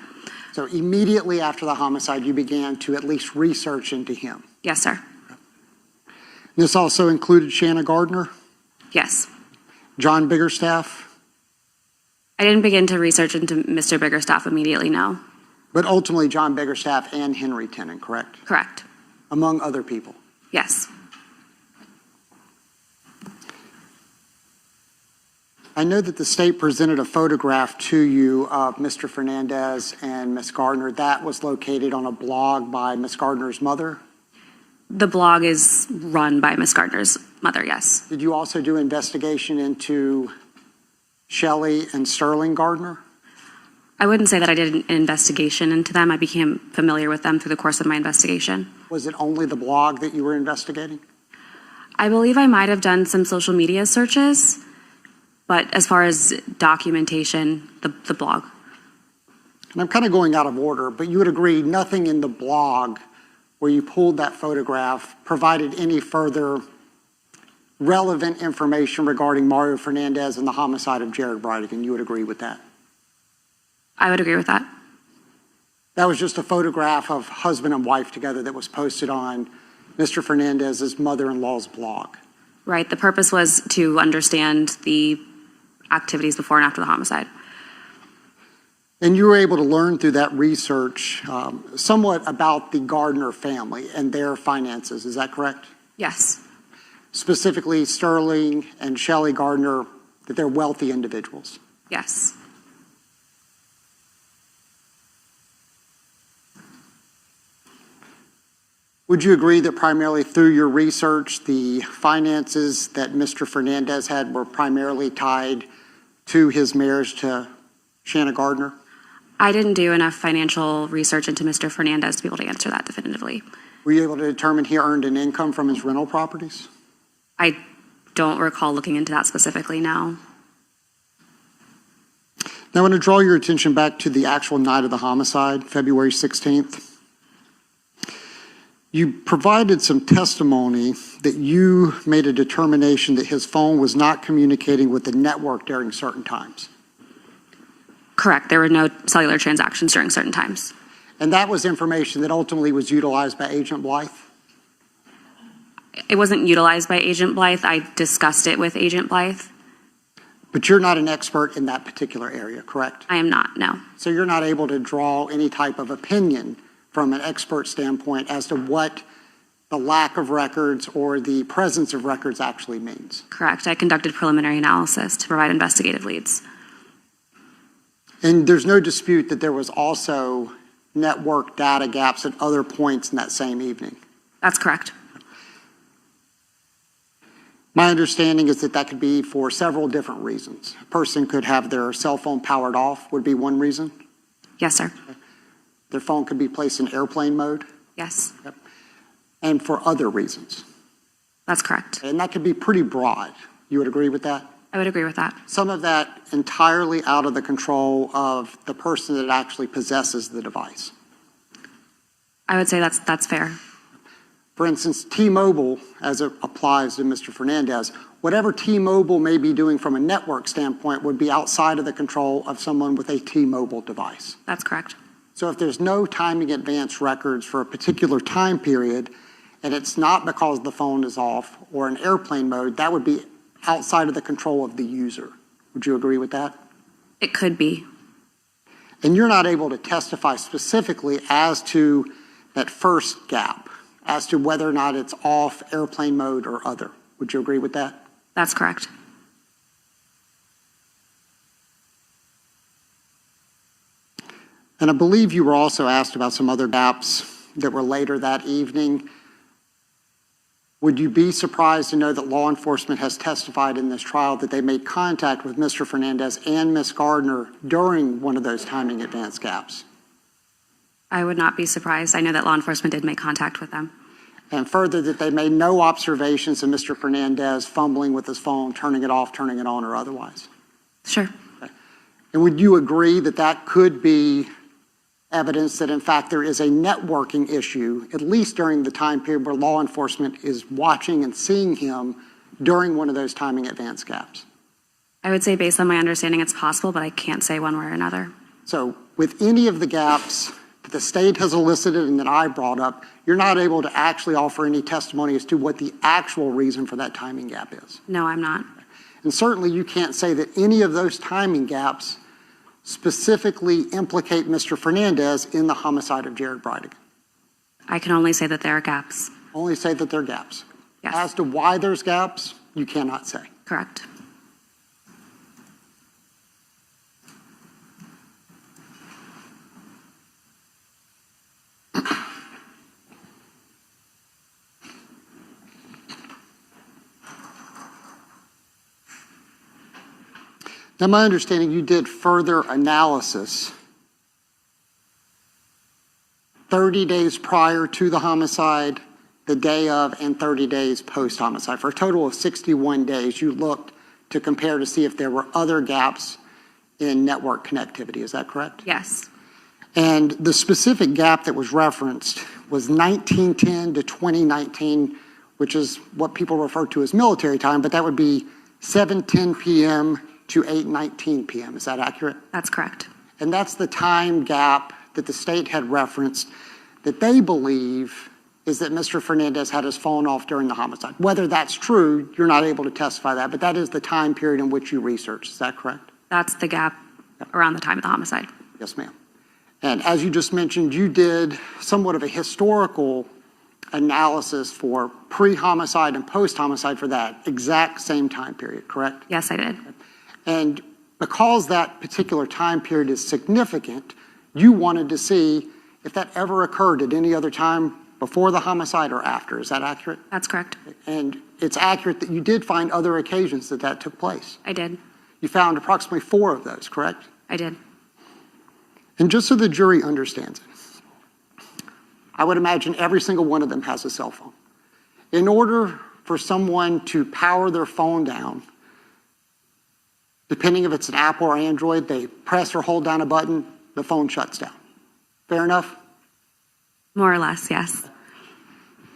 So immediately after the homicide, you began to at least research into him. Yes, sir. This also included Shanna Gardner, Yes. John Biggerstaff, I didn't begin to research into Mr. Biggerstaff immediately, no. but ultimately John Biggerstaff and Henry Tenon, correct? Correct. Among other people. Yes. I know that the state presented a photograph to you of Mr. Fernandez and Ms. Gardner. That was located on a blog by Ms. Gardner's mother. The blog is run by Ms. Gardner's mother, yes. Did you also do investigation into Shelley and Sterling Gardner? I wouldn't say that I did an investigation into them. I became familiar with them through the course of my investigation. Was it only the blog that you were investigating? I believe I might have done some social media searches, but as far as documentation, the blog. And I'm kind of going out of order, but you would agree nothing in the blog where you pulled that photograph provided any further relevant information regarding Mario Fernandez and the homicide of Jared Bridegan. You would agree with that? I would agree with that. That was just a photograph of husband and wife together that was posted on Mr. Fernandez's mother-in-law's blog. Right. The purpose was to understand the activities before and after the homicide. And you were able to learn through that research somewhat about the Gardner family and their finances. Is that correct? Yes. Specifically, Sterling and Shelley Gardner, that they're wealthy individuals. Yes. Would you agree that primarily through your research, the finances that Mr. Fernandez had were primarily tied to his marriage to Shanna Gardner? I didn't do enough financial research into Mr. Fernandez to be able to answer that definitively. Were you able to determine he earned an income from his rental properties? I don't recall looking into that specifically, no. Now I want to draw your attention back to the actual night of the homicide, February 16th. You provided some testimony that you made a determination that his phone was not communicating with the network during certain times. Correct. There were no cellular transactions during certain times. And that was information that ultimately was utilized by Agent Blythe? It wasn't utilized by Agent Blythe. I discussed it with Agent Blythe. But you're not an expert in that particular area, correct? I am not, no. So you're not able to draw any type of opinion from an expert standpoint as to what the lack of records or the presence of records actually means. Correct. I conducted preliminary analysis to provide investigative leads. And there's no dispute that there was also network data gaps at other points in that same evening. That's correct. My understanding is that that could be for several different reasons. A person could have their cell phone powered off, would be one reason. Yes, sir. Their phone could be placed in airplane mode. Yes. Yep. And for other reasons. That's correct. And that could be pretty broad. You would agree with that? I would agree with that. Some of that entirely out of the control of the person that actually possesses the device. I would say that's fair. For instance, T-Mobile, as it applies to Mr. Fernandez, whatever T-Mobile may be doing from a network standpoint would be outside of the control of someone with a T-Mobile device. That's correct. So if there's no timing advance records for a particular time period, and it's not because the phone is off or in airplane mode, that would be outside of the control of the user. Would you agree with that? It could be. And you're not able to testify specifically as to that first gap, as to whether or not it's off, airplane mode, or other. Would you agree with that? That's correct. And I believe you were also asked about some other gaps that were later that evening. Would you be surprised to know that law enforcement has testified in this trial that they made contact with Mr. Fernandez and Ms. Gardner during one of those timing advance gaps? I would not be surprised. I know that law enforcement did make contact with them. And further, that they made no observations of Mr. Fernandez fumbling with his phone, turning it off, turning it on, or otherwise. Sure. Okay. And would you agree that that could be evidence that, in fact, there is a networking issue, at least during the time period where law enforcement is watching and seeing him during one of those timing advance gaps? I would say based on my understanding it's possible, but I can't say one way or another. So with any of the gaps that the state has elicited and that I brought up, you're not able to actually offer any testimony as to what the actual reason for that timing gap is. No, I'm not. And certainly you can't say that any of those timing gaps specifically implicate Mr. Fernandez in the homicide of Jared Bridegan. I can only say that there are gaps. Only say that there are gaps. Yes. As to why there's gaps, you cannot say. Correct. Now, my understanding, you did further analysis 30 days prior to the homicide, the day of, and 30 days post-homicide. For a total of 61 days, you looked to compare to see if there were other gaps in network connectivity. Is that correct? Yes. And the specific gap that was referenced was 1910 to 2019, which is what people refer to as military time, but that would be 7:10 p.m. to 8:19 p.m. Is that accurate? That's correct. And that's the time gap that the state had referenced that they believe is that Mr. Fernandez had his phone off during the homicide. Whether that's true, you're not able to testify that, but that is the time period in which you researched. Is that correct? That's the gap around the time of the homicide. Yes, ma'am. And as you just mentioned, you did somewhat of a historical analysis for pre-homicide and post-homicide for that exact same time period, correct? Yes, I did. And because that particular time period is significant, you wanted to see if that ever occurred at any other time before the homicide or after. Is that accurate? That's correct. And it's accurate that you did find other occasions that that took place. I did. You found approximately 4 of those, correct? I did. And just so the jury understands it, I would imagine every single one of them has a cell phone. In order for someone to power their phone down, depending if it's an Apple or Android, they press or hold down a button, the phone shuts down. Fair enough? More or less, yes.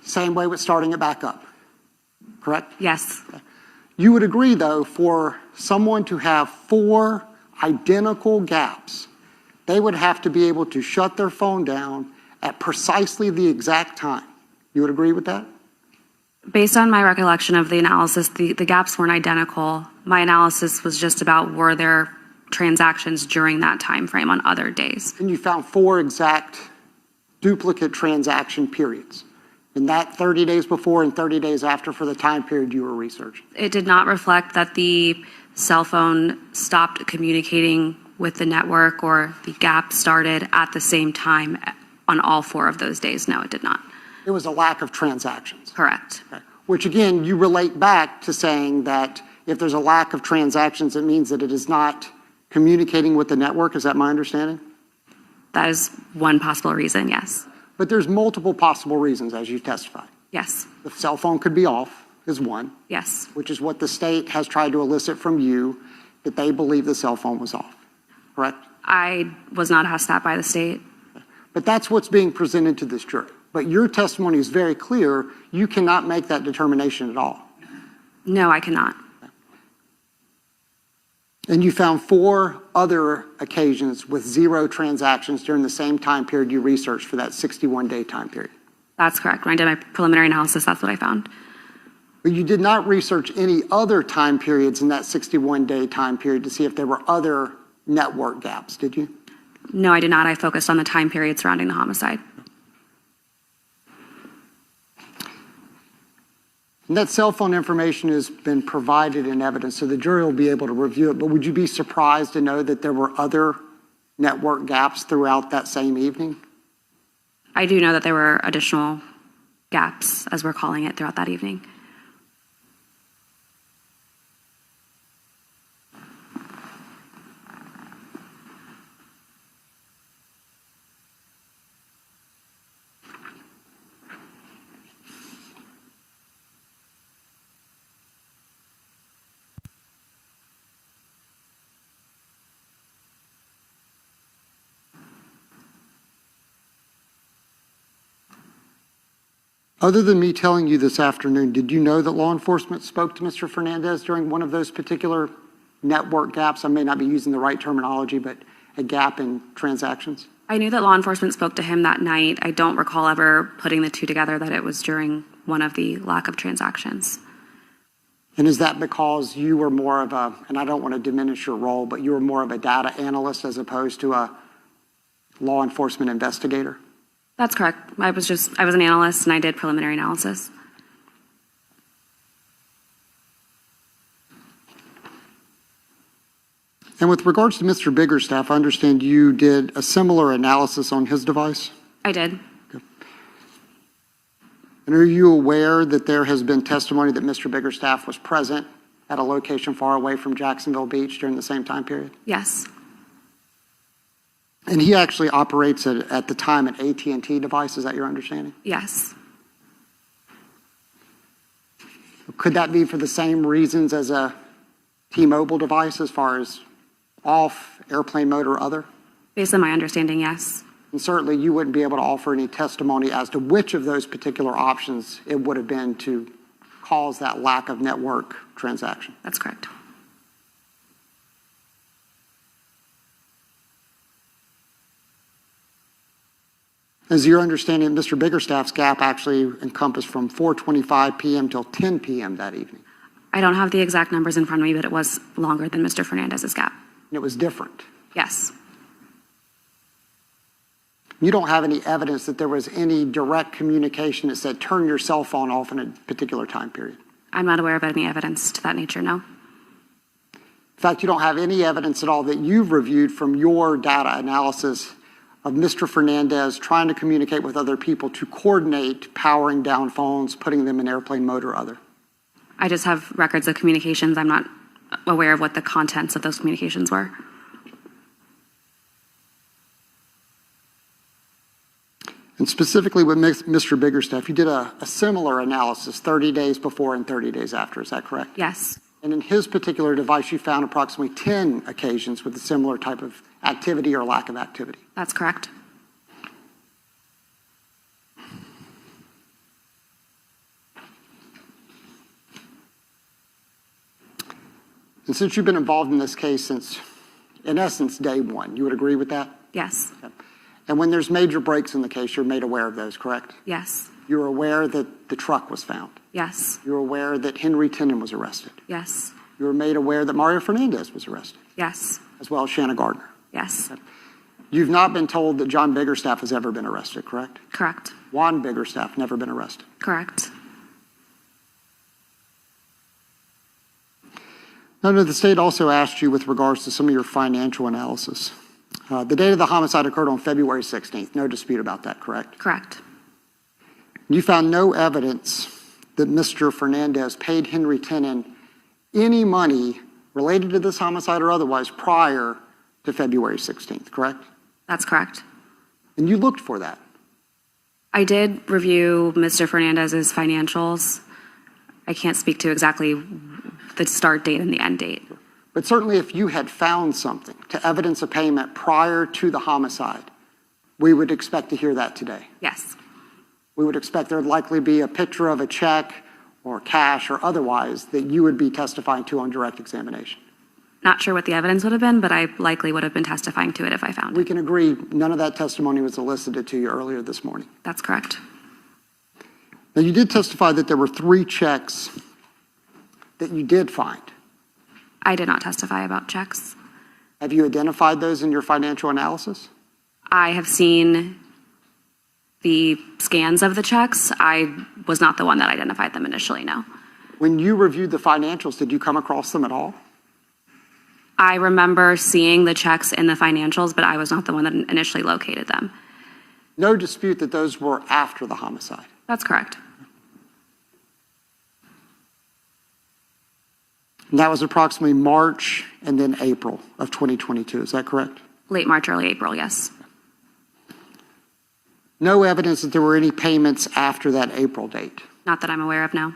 Same way with starting it back up, correct? Yes. You would agree, though, for someone to have 4 identical gaps, they would have to be able to shut their phone down at precisely the exact time. You would agree with that? Based on my recollection of the analysis, the gaps weren't identical. My analysis was just about were there transactions during that time frame on other days. And you found 4 exact duplicate transaction periods in that 30 days before and 30 days after for the time period you were researching. It did not reflect that the cell phone stopped communicating with the network or the gap started at the same time on all 4 of those days. No, it did not. It was a lack of transactions. Correct. Okay. Which again, you relate back to saying that if there's a lack of transactions, it means that it is not communicating with the network. Is that my understanding? That is one possible reason, yes. But there's multiple possible reasons as you testified. Yes. The cell phone could be off is one, Yes. which is what the state has tried to elicit from you, that they believe the cell phone was off, correct? I was not asked that by the state. But that's what's being presented to this jury. But your testimony is very clear. You cannot make that determination at all. No, I cannot. And you found 4 other occasions with 0 transactions during the same time period you researched for that 61-day time period. That's correct. When I did my preliminary analysis, that's what I found. But you did not research any other time periods in that 61-day time period to see if there were other network gaps, did you? No, I did not. I focused on the time period surrounding the homicide. And that cell phone information has been provided in evidence, so the jury will be able to review it. But would you be surprised to know that there were other network gaps throughout that same evening? I do know that there were additional gaps, as we're calling it, throughout that evening. Other than me telling you this afternoon, did you know that law enforcement spoke to Mr. Fernandez during one of those particular network gaps? I may not be using the right terminology, but a gap in transactions? I knew that law enforcement spoke to him that night. I don't recall ever putting the two together that it was during one of the lack of transactions. And is that because you were more of a, and I don't want to diminish your role, but you were more of a data analyst as opposed to a law enforcement investigator? That's correct. I was an analyst and I did preliminary analysis. And with regards to Mr. Biggerstaff, I understand you did a similar analysis on his device? I did. And are you aware that there has been testimony that Mr. Biggerstaff was present at a location far away from Jacksonville Beach during the same time period? Yes. And he actually operates at the time an AT&T device, is that your understanding? Yes. Could that be for the same reasons as a T-Mobile device as far as off, airplane mode, or other? Based on my understanding, yes. And certainly you wouldn't be able to offer any testimony as to which of those particular options it would have been to cause that lack of network transaction. That's correct. As your understanding, Mr. Biggerstaff's gap actually encompassed from 4:25 p.m. till 10 p.m. that evening. I don't have the exact numbers in front of me, but it was longer than Mr. Fernandez's gap. And it was different. Yes. You don't have any evidence that there was any direct communication that said turn your cell phone off in a particular time period? I'm not aware of any evidence to that nature, no. In fact, you don't have any evidence at all that you've reviewed from your data analysis of Mr. Fernandez trying to communicate with other people to coordinate powering down phones, putting them in airplane mode or other? I just have records of communications. I'm not aware of what the contents of those communications were. And specifically with Mr. Biggerstaff, you did a similar analysis 30 days before and 30 days after, is that correct? Yes. And in his particular device, you found approximately 10 occasions with a similar type of activity or lack of activity. That's correct. And since you've been involved in this case since, in essence, day one, you would agree with that? Yes. Okay. And when there's major breaks in the case, you're made aware of those, correct? Yes. You're aware that the truck was found. Yes. You're aware that Henry Tenon was arrested. Yes. You were made aware that Mario Fernandez was arrested, Yes. as well as Shanna Gardner. Yes. You've not been told that John Biggerstaff has ever been arrested, correct? Correct. Juan Biggerstaff never been arrested. Correct. No, the state also asked you with regards to some of your financial analysis. The date of the homicide occurred on February 16th. No dispute about that, correct? Correct. You found no evidence that Mr. Fernandez paid Henry Tenon any money related to this homicide or otherwise prior to February 16th, correct? That's correct. And you looked for that. I did review Mr. Fernandez's financials. I can't speak to exactly the start date and the end date. But certainly if you had found something to evidence a payment prior to the homicide, we would expect to hear that today. Yes. We would expect there would likely be a picture of a check or cash or otherwise that you would be testifying to on direct examination. Not sure what the evidence would have been, but I likely would have been testifying to it if I found We it. can agree none of that testimony was elicited to you earlier this morning. That's correct. Now, you did testify that there were 3 checks that you did find. I did not testify about checks. Have you identified those in your financial analysis? I have seen the scans of the checks. I was not the one that identified them initially, no. When you reviewed the financials, did you come across them at all? I remember seeing the checks in the financials, but I was not the one that initially located them. No dispute that those were after the homicide. That's correct. And that was approximately March and then April of 2022. Is that correct? Late March, early April, yes. No evidence that there were any payments after that April date. Not that I'm aware of now.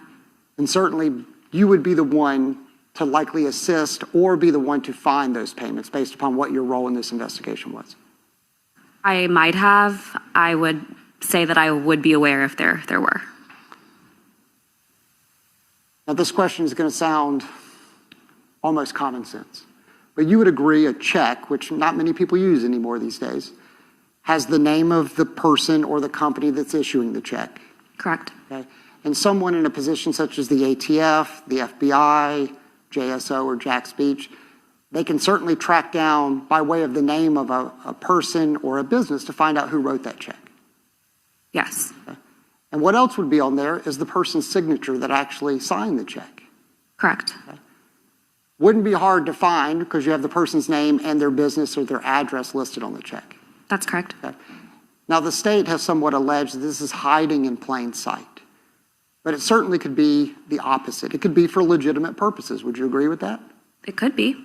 And certainly you would be the one to likely assist or be the one to find those payments based upon what your role in this investigation was. I might have. I would say that I would be aware if there were. Now, this question is going to sound almost common sense. But you would agree a check, which not many people use anymore these days, has the name of the person or the company that's issuing the check. Correct. Okay? And someone in a position such as the ATF, the FBI, JSO, or Jack's Beach, they can certainly track down by way of the name of a person or a business to find out who wrote that check. Yes. Okay? And what else would be on there is the person's signature that actually signed the check. Correct. Okay? Wouldn't be hard to find because you have the person's name and their business or their address listed on the check. That's correct. Okay? Now, the state has somewhat alleged that this is hiding in plain sight, but it certainly could be the opposite. It could be for legitimate purposes. Would you agree with that? It could be.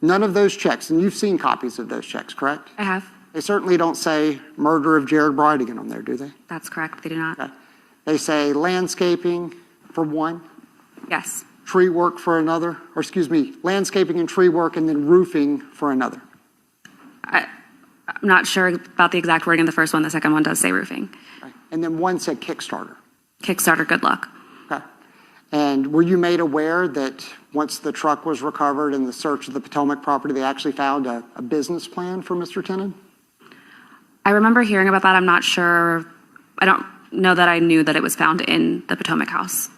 None of those checks, and you've seen copies of those checks, correct? I have. They certainly don't say murder of Jared Bridegan on there, do they? That's correct. They do not. Okay. They say landscaping for one, Yes. tree work for another, or excuse me, landscaping and tree work and then roofing for another. I'm not sure about the exact wording of the first one. The second one does say roofing. Okay. And then one said Kickstarter. Kickstarter, good luck. Okay. And were you made aware that once the truck was recovered in the search of the Potomac property, they actually found a business plan for Mr. Tenon? I remember hearing about that. I'm not sure. I don't know that I knew that it was found in the Potomac house.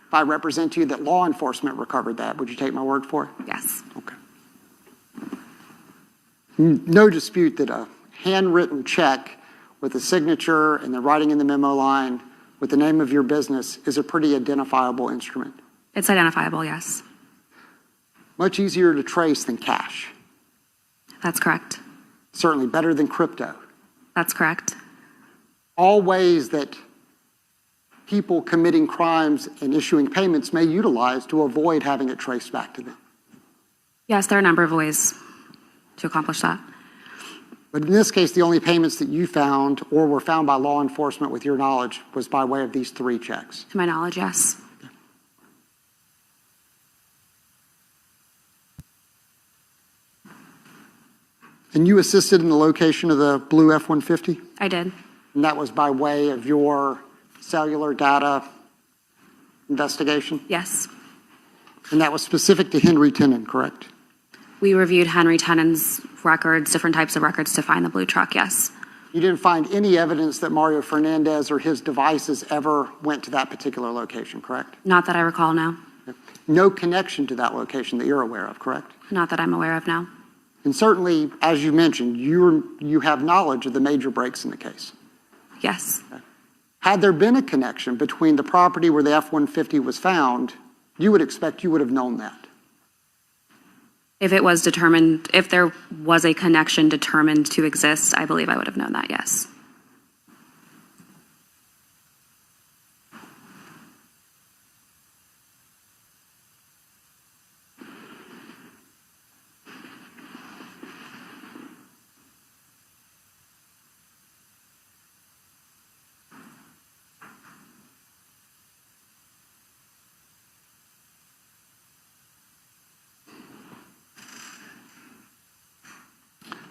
If I represent to you that law enforcement recovered that, would you take my word for it? Yes. Okay. No dispute that a handwritten check with a signature and the writing in the memo line with the name of your business is a pretty identifiable instrument. It's identifiable, yes. Much easier to trace than cash. That's correct. Certainly better than crypto. That's correct. All ways that people committing crimes and issuing payments may utilize to avoid having it traced back to them. Yes, there are a number of ways to accomplish that. But in this case, the only payments that you found or were found by law enforcement with your knowledge was by way of these 3 checks. To my knowledge, yes. And you assisted in the location of the blue F-150? I did. And that was by way of your cellular data investigation? Yes. And that was specific to Henry Tenon, correct? We reviewed Henry Tenon's records, different types of records to find the blue truck, yes. You didn't find any evidence that Mario Fernandez or his devices ever went to that particular location, correct? Not that I recall, no. No connection to that location that you're aware of, correct? Not that I'm aware of, no. And certainly, as you mentioned, you have knowledge of the major breaks in the case. Yes. Had there been a connection between the property where the F-150 was found, you would expect you would have known that. If it was determined, if there was a connection determined to exist, I believe I would have known that, yes.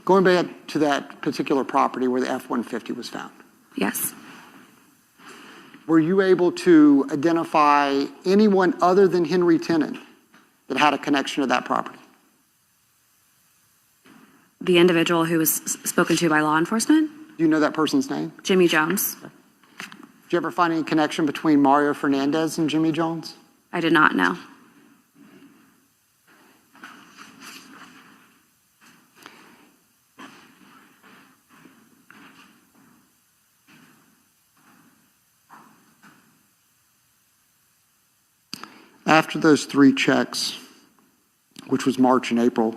Going back to that particular property where the F-150 was found, Yes. were you able to identify anyone other than Henry Tenon that had a connection to that property? The individual who was spoken to by law enforcement, Do you know that person's name? Jimmy Jones. Did you ever find any connection between Mario Fernandez and Jimmy Jones? I did not know. After those 3 checks, which was March and April,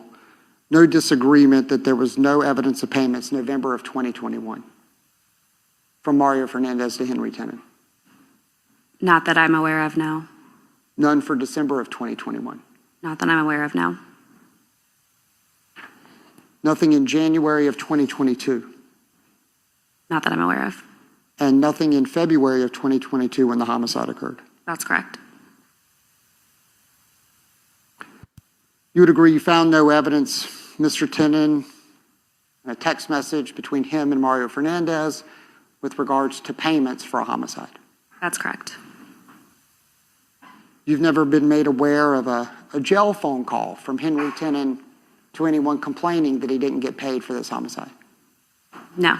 no disagreement that there was no evidence of payments November of 2021 from Mario Fernandez to Henry Tenon. Not that I'm aware of, no. None for December of 2021. Not that I'm aware of, no. Nothing in January of 2022. Not that I'm aware of. And nothing in February of 2022 when the homicide occurred. That's correct. You would agree you found no evidence, Mr. Tenon, a text message between him and Mario Fernandez with regards to payments for a homicide. That's correct. You've never been made aware of a jail phone call from Henry Tenon to anyone complaining that he didn't get paid for this homicide? No.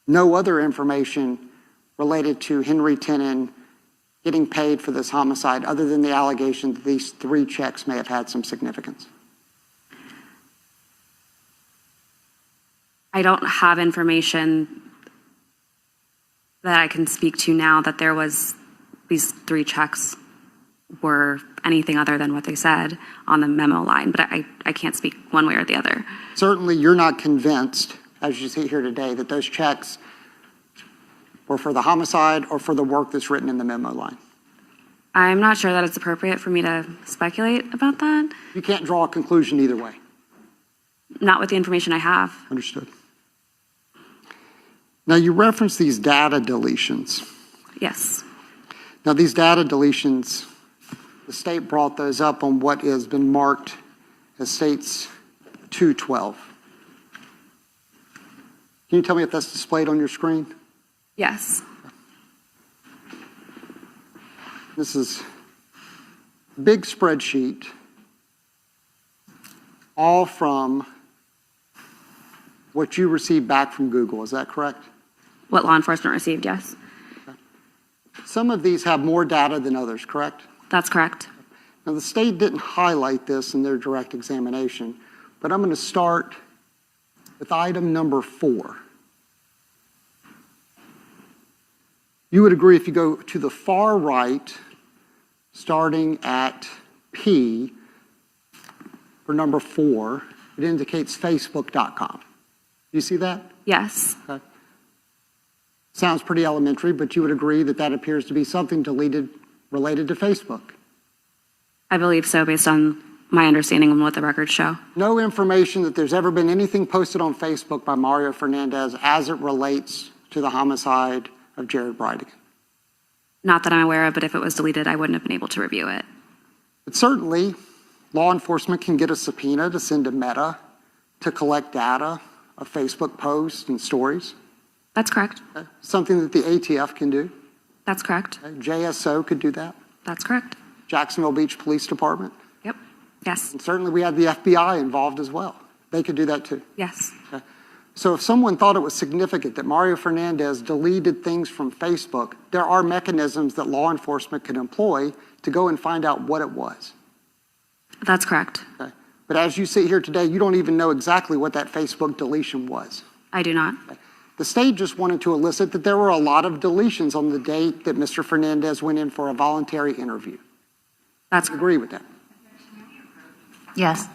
No other information related to Henry Tenon getting paid for this homicide other than the allegation that these 3 checks may have had some significance? I don't have information that I can speak to now that there was these 3 checks were anything other than what they said on the memo line, but I can't speak one way or the other. Certainly, you're not convinced, as you see here today, that those checks were for the homicide or for the work that's written in the memo line. I'm not sure that it's appropriate for me to speculate about that. You can't draw a conclusion either way. Not with the information I have. Understood. Now, you reference these data deletions. Yes. Now, these data deletions, the state brought those up on what has been marked as States 212. Can you tell me if that's displayed on your screen? Yes. This is a big spreadsheet, all from what you received back from Google. Is that correct? What law enforcement received, yes. Some of these have more data than others, correct? That's correct. Now, the state didn't highlight this in their direct examination, but I'm going to start with item number 4. You would agree if you go to the far right, starting at P, for number 4, it indicates facebook.com. You see that? Yes. Okay. Sounds pretty elementary, but you would agree that that appears to be something deleted related to Facebook. I believe so based on my understanding and what the records show. No information that there's ever been anything posted on Facebook by Mario Fernandez as it relates to the homicide of Jared Bridegan. Not that I'm aware of, but if it was deleted, I wouldn't have been able to review it. But certainly, law enforcement can get a subpoena to send to Meta to collect data of Facebook posts and stories. That's correct. Okay. Something that the ATF can do. That's correct. Okay. JSO could do that. That's correct. Jacksonville Beach Police Department. Yep. Yes. And certainly we have the FBI involved as well. They could do that too. Yes. Okay. So if someone thought it was significant that Mario Fernandez deleted things from Facebook, there are mechanisms that law enforcement can employ to go and find out what it was. That's correct. Okay. But as you sit here today, you don't even know exactly what that Facebook deletion was. I do not. Okay. The state just wanted to elicit that there were a lot of deletions on the date that Mr. Fernandez went in for a voluntary interview. That's Agree with that? Yes.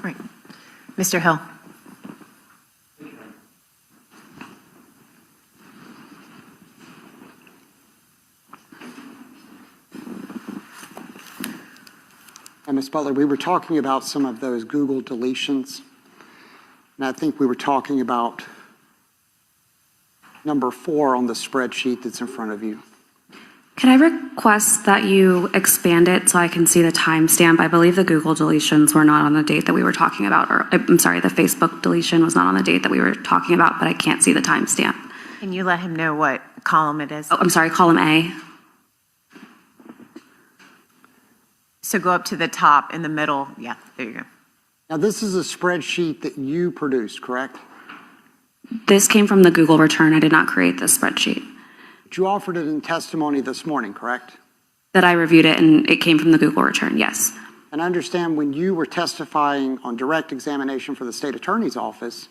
Right. Mr. Hill. And Ms. Butler, we were talking about some of those Google deletions, and I think we were talking about number 4 on the spreadsheet that's in front of you. Can I request that you expand it so I can see the timestamp? I believe the Google deletions were not on the date that we were talking about, or I'm sorry, the Facebook deletion was not on the date that we were talking about, but I can't see the timestamp. Can you let him know what column it is? Oh, I'm sorry, column A. So go up to the top in the middle. Yeah, there you go. Now, this is a spreadsheet that you produced, correct? This came from the Google return. I did not create this spreadsheet. But you offered it in testimony this morning, correct? That I reviewed it and it came from the Google return, yes. And I understand when you were testifying on direct examination for the state attorney's office,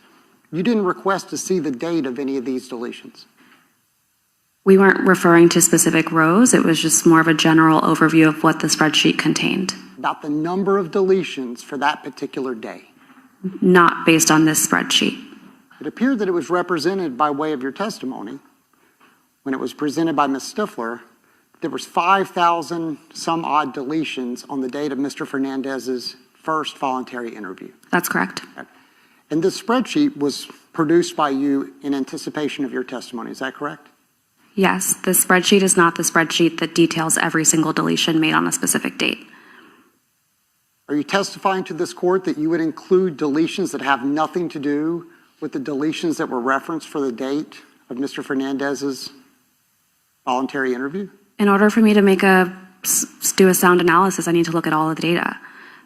you didn't request to see the date of any of these deletions. We weren't referring to specific rows. It was just more of a general overview of what the spreadsheet contained. About the number of deletions for that particular day. Not based on this spreadsheet. It appeared that it was represented by way of your testimony. When it was presented by Ms. Stifler, there was 5,000 some odd deletions on the date of Mr. Fernandez's first voluntary interview. That's correct. And this spreadsheet was produced by you in anticipation of your testimony. Is that correct? Yes, the spreadsheet is not the spreadsheet that details every single deletion made on a specific date. Are you testifying to this court that you would include deletions that have nothing to do with the deletions that were referenced for the date of Mr. Fernandez's voluntary interview? In order for me to do a sound analysis, I need to look at all of the data.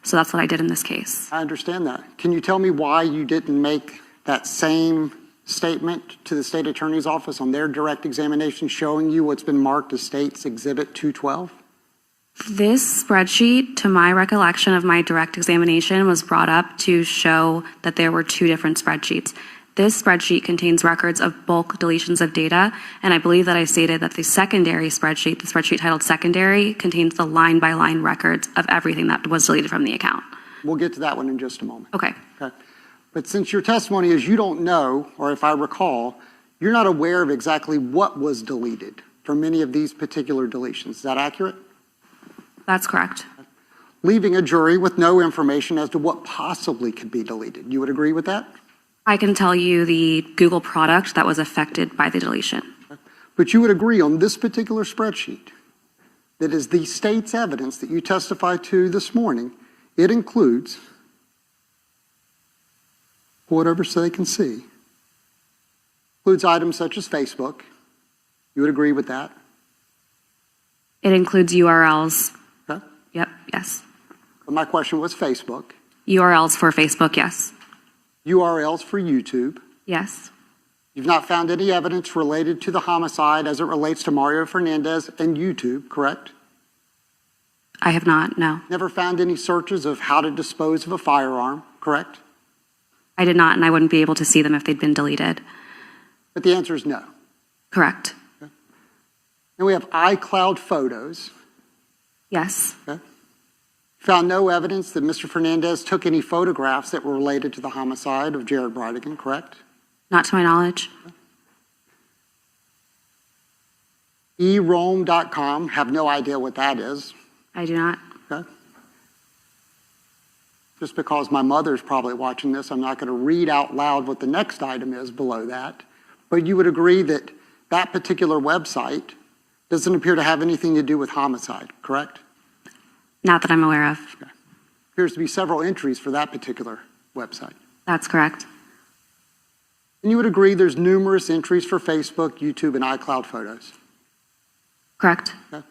So that's what I did in this case. I understand that. Can you tell me why you didn't make that same statement to the state attorney's office on their direct examination showing you what's been marked as State's Exhibit 212? This spreadsheet, to my recollection of my direct examination, was brought up to show that there were two different spreadsheets. This spreadsheet contains records of bulk deletions of data, and I believe that I stated that the secondary spreadsheet, the spreadsheet titled secondary, contains the line-by-line records of everything that was deleted from the account. We'll get to that one in just a moment. Okay. Okay. But since your testimony is you don't know, or if I recall, you're not aware of exactly what was deleted from many of these particular deletions. Is that accurate? That's correct. Leaving a jury with no information as to what possibly could be deleted. You would agree with that? I can tell you the Google product that was affected by the deletion. But you would agree on this particular spreadsheet that is the state's evidence that you testified to this morning, it includes, pull it over so they can see, includes items such as Facebook. You would agree with that? It includes URLs. Okay. Yep, yes. But my question was Facebook. URLs for Facebook, yes. URLs for YouTube. Yes. You've not found any evidence related to the homicide as it relates to Mario Fernandez and YouTube, correct? I have not, no. Never found any searches of how to dispose of a firearm, correct? I did not, and I wouldn't be able to see them if they'd been deleted. But the answer is no. Correct. And we have iCloud photos. Yes. Okay. Found no evidence that Mr. Fernandez took any photographs that were related to the homicide of Jared Bridegan, correct? Not to my knowledge. erome.com, have no idea what that is. I do not. Okay. Just because my mother's probably watching this, I'm not going to read out loud what the next item is below that. But you would agree that that particular website doesn't appear to have anything to do with homicide, correct? Not that I'm aware of. Okay. Appears to be several entries for that particular website. That's correct. And you would agree there's numerous entries for Facebook, YouTube, and iCloud photos. Correct. Okay.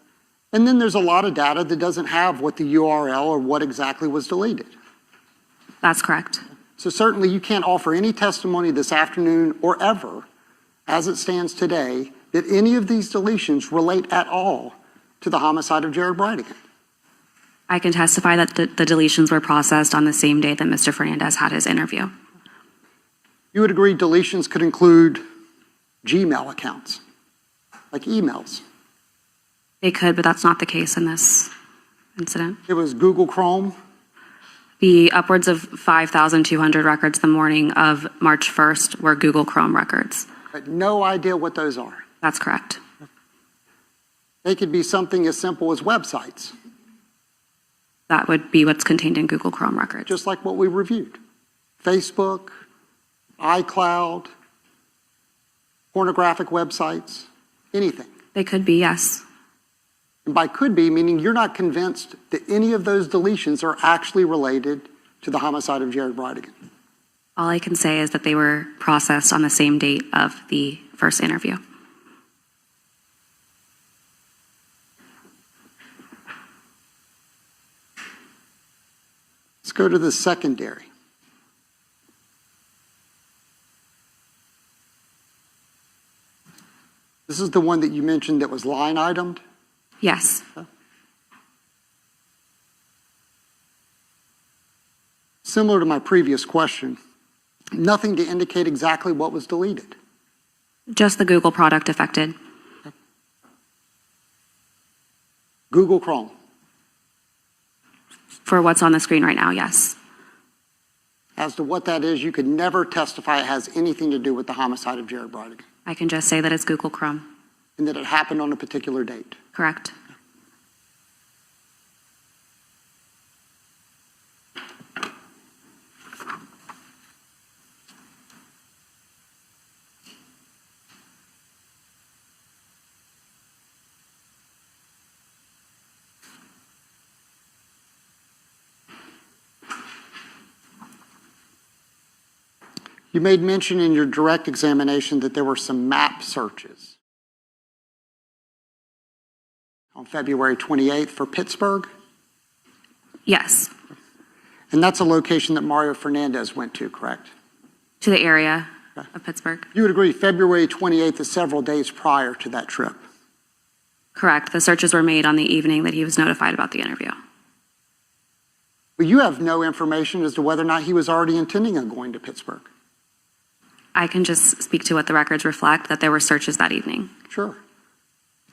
And then there's a lot of data that doesn't have what the URL or what exactly was deleted. That's correct. So certainly you can't offer any testimony this afternoon or ever, as it stands today, that any of these deletions relate at all to the homicide of Jared Bridegan. I can testify that the deletions were processed on the same day that Mr. Fernandez had his interview. You would agree deletions could include Gmail accounts, like emails. They could, but that's not the case in this incident. It was Google Chrome. The upwards of 5,200 records the morning of March 1st were Google Chrome records. But no idea what those are. That's correct. They could be something as simple as websites, That would be what's contained in Google Chrome records. just like what we reviewed. Facebook, iCloud, pornographic websites, anything. They could be, yes. And by could be, meaning you're not convinced that any of those deletions are actually related to the homicide of Jared Bridegan. All I can say is that they were processed on the same date of the first interview. Let's go to the secondary. This is the one that you mentioned that was line itemed. Yes. Similar to my previous question, nothing to indicate exactly what was deleted. Just the Google product affected. Google Chrome. For what's on the screen right now, yes. As to what that is, you could never testify it has anything to do with the homicide of Jared Bridegan I can just say that it's Google Chrome. and that it happened on a particular date. Correct. You made mention in your direct examination that there were some map searches on February 28th for Pittsburgh, Yes, and that's a location that Mario Fernandez went to, correct? to the area of Pittsburgh. You would agree February 28th is several days prior to that trip. Correct. The searches were made on the evening that he was notified about the interview. But you have no information as to whether or not he was already intending on going to Pittsburgh. I can just speak to what the records reflect, that there were searches that evening. Sure.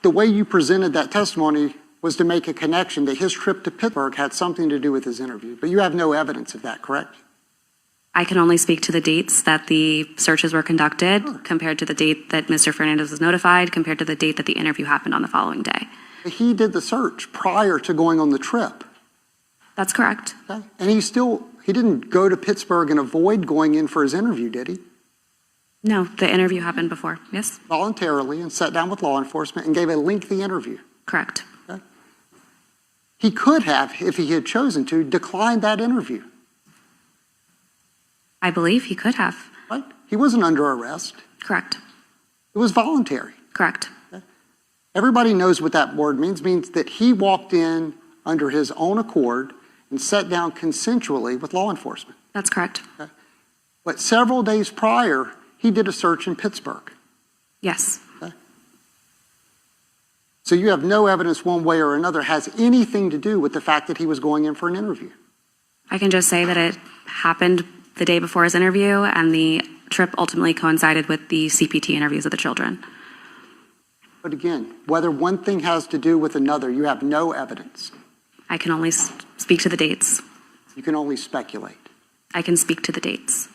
The way you presented that testimony was to make a connection that his trip to Pittsburgh had something to do with his interview, but you have no evidence of that, correct? I can only speak to the dates that the searches were conducted, Sure. compared to the date that Mr. Fernandez was notified, compared to the date that the interview happened on the following day. He did the search prior to going on the trip, That's correct. okay? And he didn't go to Pittsburgh and avoid going in for his interview, did he? No, the interview happened before. Yes, Voluntarily and sat down with law enforcement and gave a lengthy interview. correct. He could have, if he had chosen to, declined that interview, I believe he could have. right? He wasn't under arrest. Correct. It was voluntary. Correct. Everybody knows what that word means. It means that he walked in under his own accord and sat down consensually with law enforcement. That's correct. But several days prior, he did a search in Pittsburgh. Yes. So you have no evidence one way or another has anything to do with the fact that he was going in for an interview. I can just say that it happened the day before his interview, and the trip ultimately coincided with the CPT interviews of the children. But again, whether one thing has to do with another, you have no evidence. I can only speak to the dates. You can only speculate. I can speak to the dates.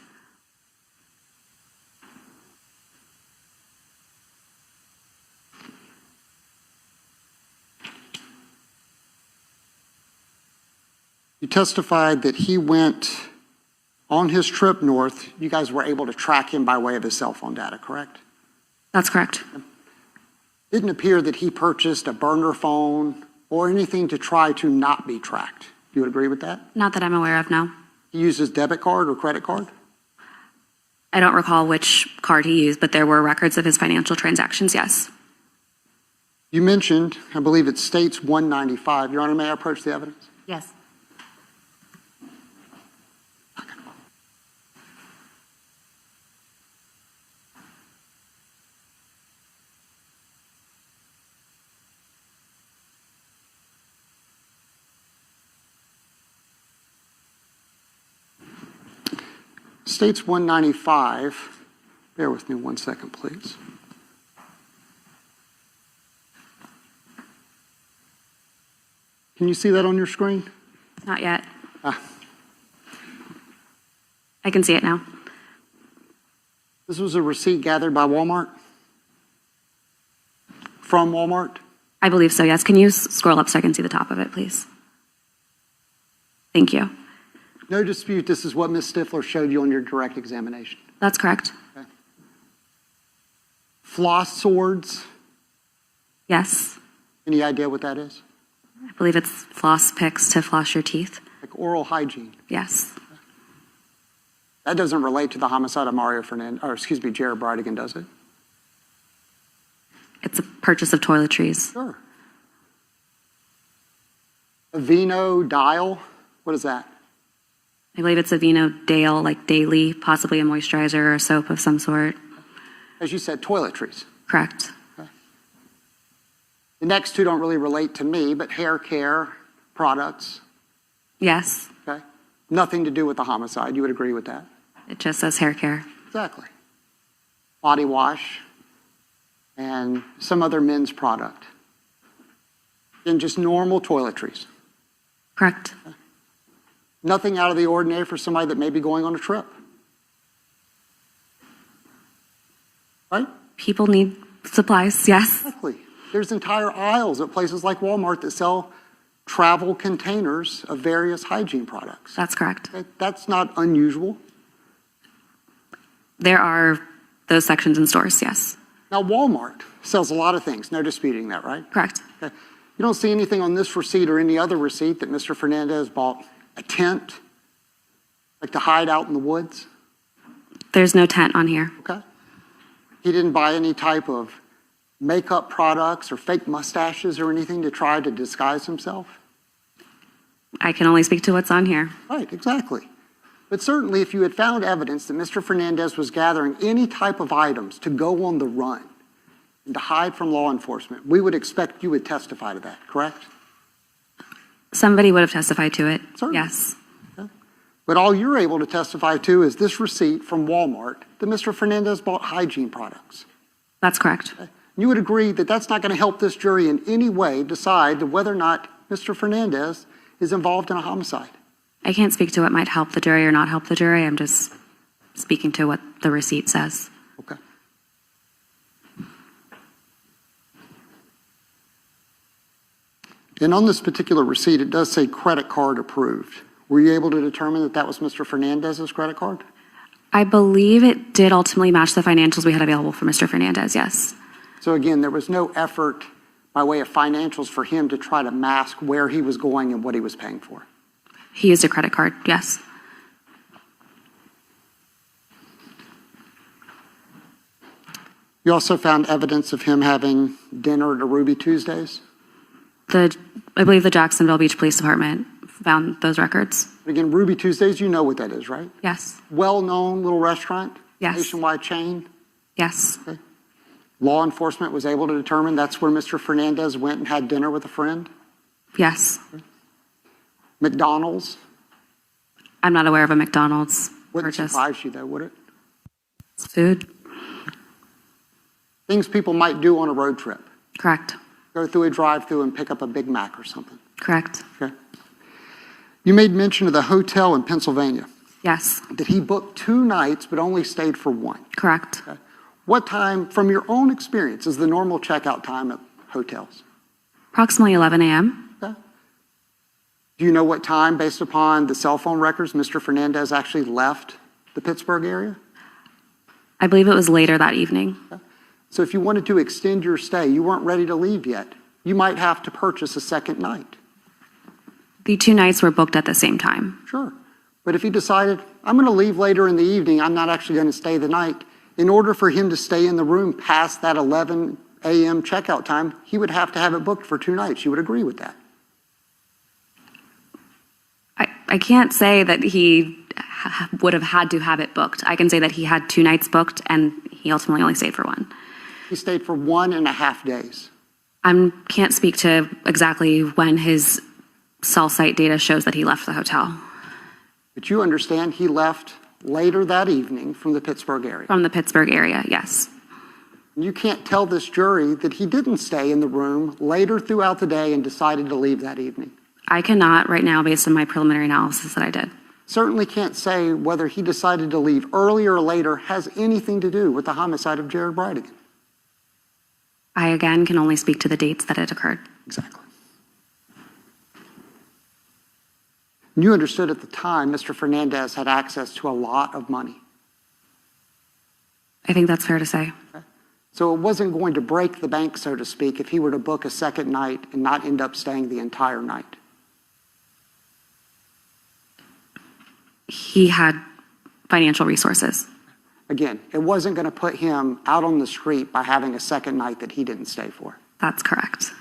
You testified that he went on his trip north. You guys were able to track him by way of his cell phone data, correct? That's correct. Didn't appear that he purchased a burner phone or anything to try to not be tracked. You would agree with that? Not that I'm aware of, no. He used his debit card or credit card? I don't recall which card he used, but there were records of his financial transactions, yes. You mentioned, I believe it states 195. Your Honor, may I approach the evidence? Yes. States 195. Bear with me 1 second, please. Can you see that on your screen? Not yet. Ah. I can see it now. This was a receipt gathered by Walmart? From Walmart? I believe so, yes. Can you scroll up so I can see the top of it, please? Thank you. No dispute, this is what Ms. Stifler showed you on your direct examination. That's correct. Okay. Floss swords, Yes. any idea what that is? I believe it's floss picks to floss your teeth. Like oral hygiene. Yes. That doesn't relate to the homicide of Mario Fernandez, or excuse me, Jared Bridegan, does it? It's a purchase of toiletries. Sure. A Vino dial, what is that? I believe it's a Vino Dale, like daily, possibly a moisturizer or a soap of some sort. As you said, toiletries. Correct. The next two don't really relate to me, but hair care products, Yes. okay? Nothing to do with the homicide, you would agree with that? It just says hair care. Exactly. Body wash and some other men's product. And just normal toiletries. Correct. Nothing out of the ordinary for somebody that may be going on a trip. Right? People need supplies, yes. Exactly. There's entire aisles at places like Walmart that sell travel containers of various hygiene products. That's correct. That's not unusual. There are those sections in stores, yes. Now, Walmart sells a lot of things, no disputing that, right? Correct. Okay. You don't see anything on this receipt or any other receipt that Mr. Fernandez bought a tent, like to hide out in the woods? There's no tent on here. Okay. He didn't buy any type of makeup products or fake mustaches or anything to try to disguise himself? I can only speak to what's on here. Right, exactly. But certainly if you had found evidence that Mr. Fernandez was gathering any type of items to go on the run and to hide from law enforcement, we would expect you would testify to that, correct? Somebody would have testified to it. Certainly. Yes. Okay. But all you're able to testify to is this receipt from Walmart that Mr. Fernandez bought hygiene products. That's correct. Okay. You would agree that that's not going to help this jury in any way decide whether or not Mr. Fernandez is involved in a homicide. I can't speak to what might help the jury or not help the jury. I'm just speaking to what the receipt says. Okay. And on this particular receipt, it does say credit card approved. Were you able to determine that that was Mr. Fernandez's credit card? I believe it did ultimately match the financials we had available for Mr. Fernandez, yes. So again, there was no effort by way of financials for him to try to mask where he was going and what he was paying for. He used a credit card, yes. You also found evidence of him having dinner at a Ruby Tuesdays? I believe the Jacksonville Beach Police Department found those records. Again, Ruby Tuesdays, you know what that is, right? Yes. Well-known little restaurant? Yes. Nationwide chain? Yes. Okay. Law enforcement was able to determine that's where Mr. Fernandez went and had dinner with a friend? Yes. McDonald's? I'm not aware of a McDonald's Wouldn't purchase. surprise you though, would it? It's food. Things people might do on a road trip. Correct. Go through a drive-through and pick up a Big Mac or something. Correct. Okay. You made mention of the hotel in Pennsylvania. Yes. That he booked 2 nights but only stayed for 1. Correct. Okay. What time, from your own experience, is the normal checkout time at hotels? Approximately 11 a.m. Okay. Do you know what time, based upon the cell phone records, Mr. Fernandez actually left the Pittsburgh area? I believe it was later that evening. Okay. So if you wanted to extend your stay, you weren't ready to leave yet, you might have to purchase a second night. The 2 nights were booked at the same time. Sure. But if he decided, I'm going to leave later in the evening, I'm not actually going to stay the night, in order for him to stay in the room past that 11 a.m. checkout time, he would have to have it booked for 2 nights. You would agree with that? I can't say that he would have had to have it booked. I can say that he had 2 nights booked and he ultimately only stayed for 1. He stayed for 1.5 days. I can't speak to exactly when his cell site data shows that he left the hotel. But you understand he left later that evening from the Pittsburgh area. From the Pittsburgh area, yes. You can't tell this jury that he didn't stay in the room later throughout the day and decided to leave that evening. I cannot right now based on my preliminary analysis that I did. Certainly can't say whether he decided to leave early or later has anything to do with the homicide of Jared Bridegan. I, again, can only speak to the dates that it occurred. Exactly. You understood at the time Mr. Fernandez had access to a lot of money. I think that's fair to say. Okay. So it wasn't going to break the bank, so to speak, if he were to book a second night and not end up staying the entire night. He had financial resources. Again, it wasn't going to put him out on the street by having a second night that he didn't stay for. That's correct.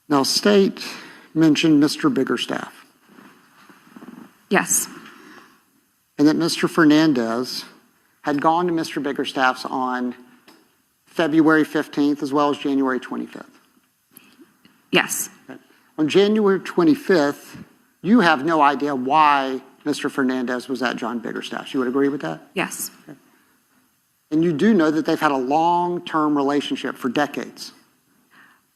Now, State mentioned Mr. Biggerstaff, Yes. and that Mr. Fernandez had gone to Mr. Biggerstaff's on February 15th as well as January 25th. Yes. Okay. On January 25th, you have no idea why Mr. Fernandez was at John Biggerstaff's. You would agree with that? Yes. And you do know that they've had a long-term relationship for decades.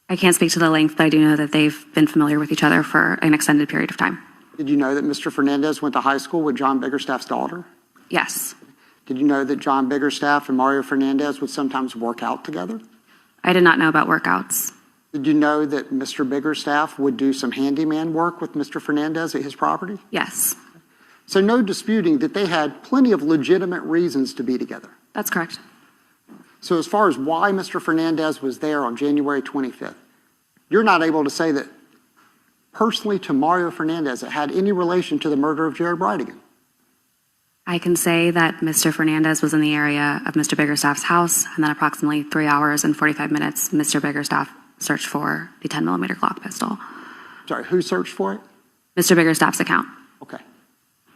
I can't speak to the length, but I do know that they've been familiar with each other for an extended period of time. Did you know that Mr. Fernandez went to high school with John Biggerstaff's daughter? Yes. Did you know that John Biggerstaff and Mario Fernandez would sometimes work out together? I did not know about workouts. Did you know that Mr. Biggerstaff would do some handyman work with Mr. Fernandez at his property? Yes. So no disputing that they had plenty of legitimate reasons to be together. That's correct. So as far as why Mr. Fernandez was there on January 25th, you're not able to say that personally to Mario Fernandez that had any relation to the murder of Jerry Bridegan? I can say that Mr. Fernandez was in the area of Mr. Biggerstaff's house, and then approximately 3 hours and 45 minutes, Mr. Biggerstaff searched for the 10mm Glock pistol. Sorry, who searched for it? Mr. Biggerstaff's account. Okay.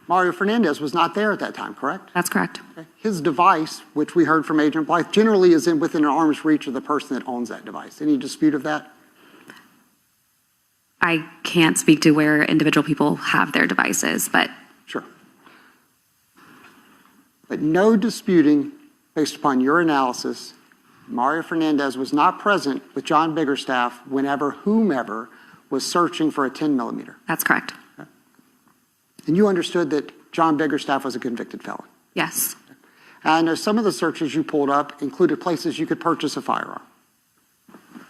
Mario Fernandez was not there at that time, correct? That's correct. Okay. His device, which we heard from Agent Blythe, generally is within an arm's reach of the person that owns that device. Any dispute of that? I can't speak to where individual people have their devices, but Sure. But no disputing, based upon your analysis, Mario Fernandez was not present with John Biggerstaff whenever whomever was searching for a 10mm. that's correct. And you understood that John Biggerstaff was a convicted felon. Yes. And I know some of the searches you pulled up included places you could purchase a firearm,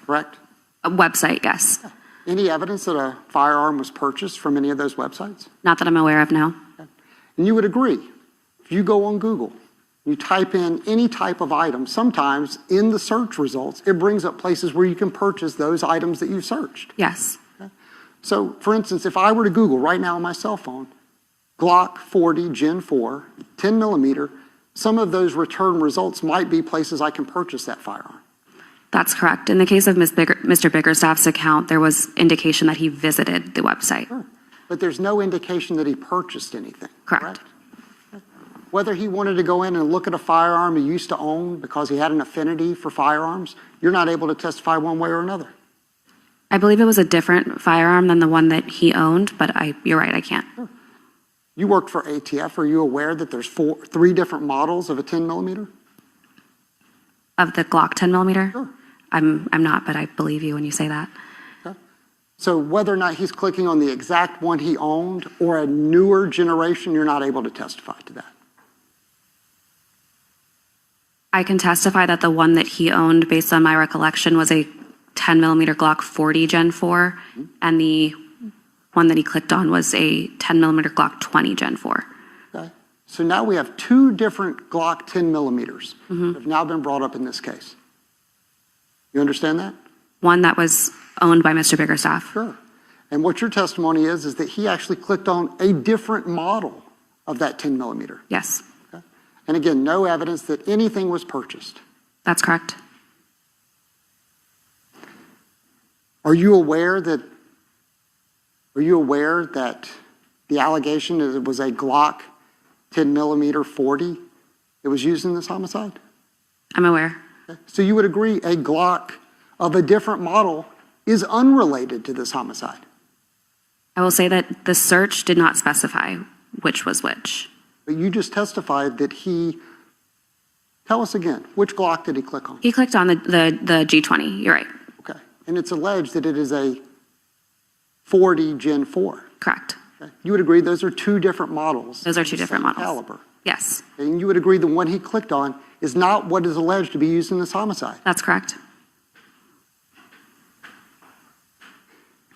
correct? A website, yes. Any evidence that a firearm was purchased from any of those websites? Not that I'm aware of, no. And you would agree, if you go on Google, you type in any type of item, sometimes in the search results, it brings up places where you can purchase those items that you've searched. Yes. So, for instance, if I were to Google right now on my cell phone, Glock 40 Gen 4, 10mm, some of those return results might be places I can purchase that firearm. That's correct. In the case of Mr. Biggerstaff's account, there was indication that he visited the website. Sure. But there's no indication that he purchased anything. Correct. Whether he wanted to go in and look at a firearm he used to own because he had an affinity for firearms, you're not able to testify one way or another. I believe it was a different firearm than the one that he owned, but you're right, I can't. Sure. You worked for ATF. Are you aware that there's three different models of a 10mm? Of the Glock 10mm? Sure. I'm not, but I believe you when you say that. Okay. So whether or not he's clicking on the exact one he owned or a newer generation, you're not able to testify to that. I can testify that the one that he owned, based on my recollection, was a 10mm Glock 40 Gen 4, and the one that he clicked on was a 10mm Glock 20 Gen 4. Okay. So now we have two different Glock 10mm that have now been brought up in this case. You understand that? One that was owned by Mr. Biggerstaff. Sure. And what your testimony is that he actually clicked on a different model of that 10mm. Yes, Okay. And again, no evidence that anything was purchased. that's correct. Are you aware that the allegation is it was a Glock 10mm 40 that was used in this homicide? I'm aware. Okay. So you would agree a Glock of a different model is unrelated to this homicide? I will say that the search did not specify which was which. But you just testified that tell us again, which Glock did he click on? He clicked on the G20, you're right. Okay. And it's alleged that it is a 40 Gen 4. Correct. Okay. You would agree those are two different models. Those are two different models. Caliber. Yes, And you would agree the one he clicked on is not what is alleged to be used in this homicide. that's correct.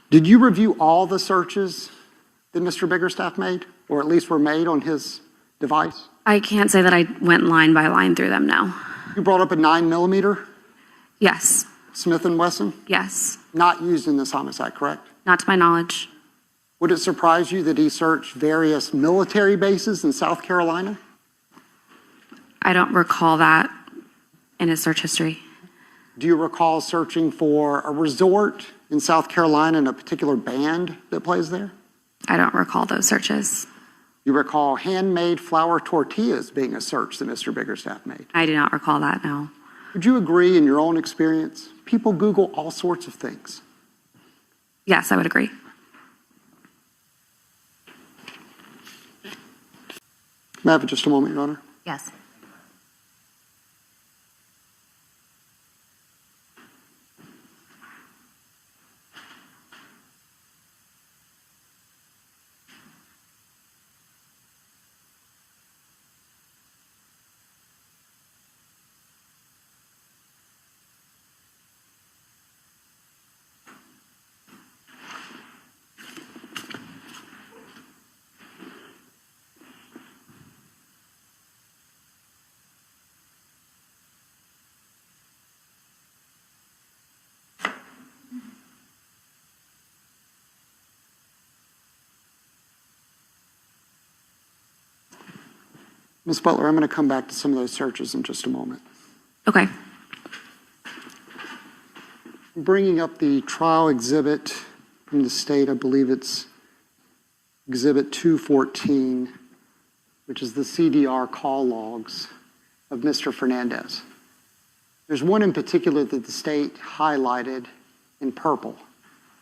Did you review all the searches that Mr. Biggerstaff made, or at least were made on his device? I can't say that I went line by line through them, no. You brought up a 9mm Yes, Smith & Wesson, yes, not used in this homicide, correct? not to my knowledge. Would it surprise you that he searched various military bases in South Carolina? I don't recall that in his search history. Do you recall searching for a resort in South Carolina and a particular band that plays there? I don't recall those searches. You recall handmade flour tortillas being a search that Mr. Biggerstaff made? I do not recall that, no. Would you agree in your own experience, people Google all sorts of things? Yes, I would agree. May I have just a moment, Your Honor? Yes. Ms. Butler, I'm going to come back to some of those searches in just a moment. Okay. Bringing up the trial exhibit from the state, I believe it's Exhibit 214, which is the CDR call logs of Mr. Fernandez. There's one in particular that the state highlighted in purple.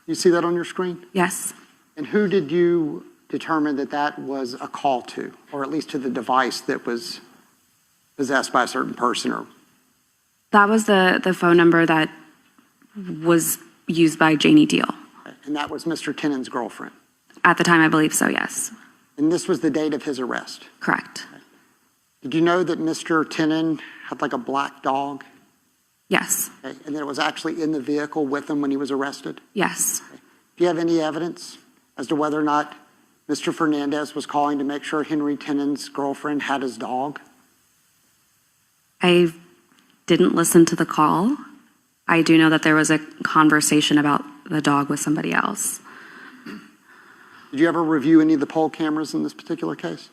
You see that on your screen? Yes. And who did you determine that that was a call to, or at least to the device that was possessed by a certain person? Or That was the phone number that was used by Janie Deal. and that was Mr. Tenon's girlfriend. At the time, I believe so, yes. And this was the date of his arrest. Correct. Did you know that Mr. Tenon had like a black dog? Yes. Okay, and that it was actually in the vehicle with him when he was arrested? Yes. Do you have any evidence as to whether or not Mr. Fernandez was calling to make sure Henry Tenon's girlfriend had his dog? I didn't listen to the call. I do know that there was a conversation about the dog with somebody else. Did you ever review any of the poll cameras in this particular case?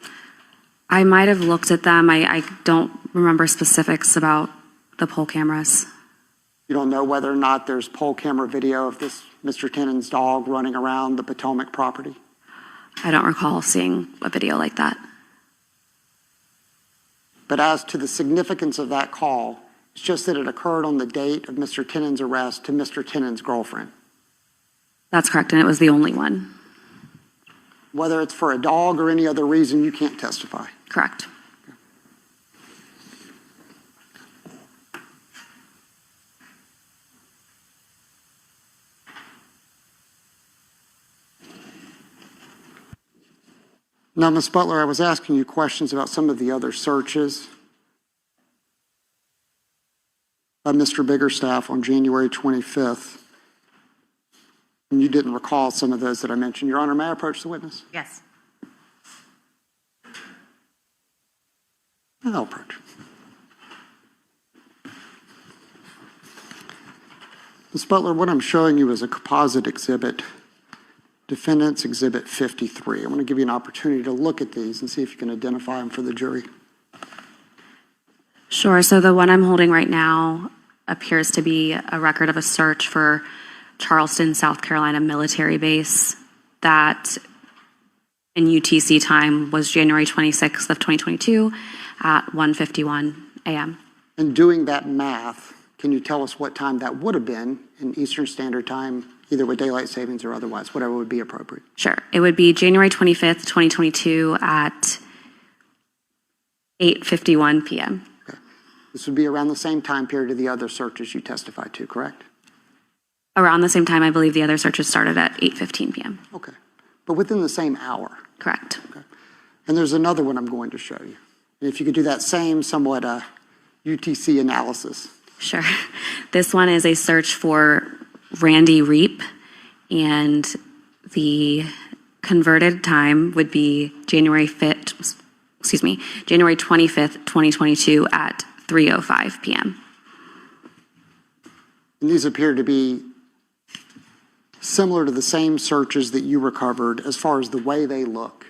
I might have looked at them. I don't remember specifics about the poll cameras. You don't know whether or not there's poll camera video of this Mr. Tenon's dog running around the Potomac property? I don't recall seeing a video like that. But as to the significance of that call, it's just that it occurred on the date of Mr. Tenon's arrest to Mr. Tenon's girlfriend. That's correct, and it was the only one. Whether it's for a dog or any other reason, you can't testify. Correct. Now, Ms. Butler, I was asking you questions about some of the other searches by Mr. Biggerstaff on January 25th. And you didn't recall some of those that I mentioned. Your Honor, may I approach the witness? Yes. I'll approach. Ms. Butler, what I'm showing you is a composite exhibit, Defendant's Exhibit 53. I want to give you an opportunity to look at these and see if you can identify them for the jury. Sure, so the one I'm holding right now appears to be a record of a search for Charleston, South Carolina military base that in UTC time was January 26th of 2022 at 1:51 a.m. And doing that math, can you tell us what time that would have been in Eastern Standard Time, either with daylight savings or otherwise, whatever would be appropriate? Sure, it would be January 25th, 2022 at 8:51 p.m. Okay. This would be around the same time period of the other searches you testified to, correct? Around the same time, I believe the other searches started at 8:15 p.m. Okay. But within the same hour? Correct. Okay. And there's another one I'm going to show you. And if you could do that same somewhat UTC analysis. Sure. This one is a search for Randy Reap, and the converted time would be January 25th, 2022 at 3:05 p.m. And these appear to be similar to the same searches that you recovered as far as the way they look.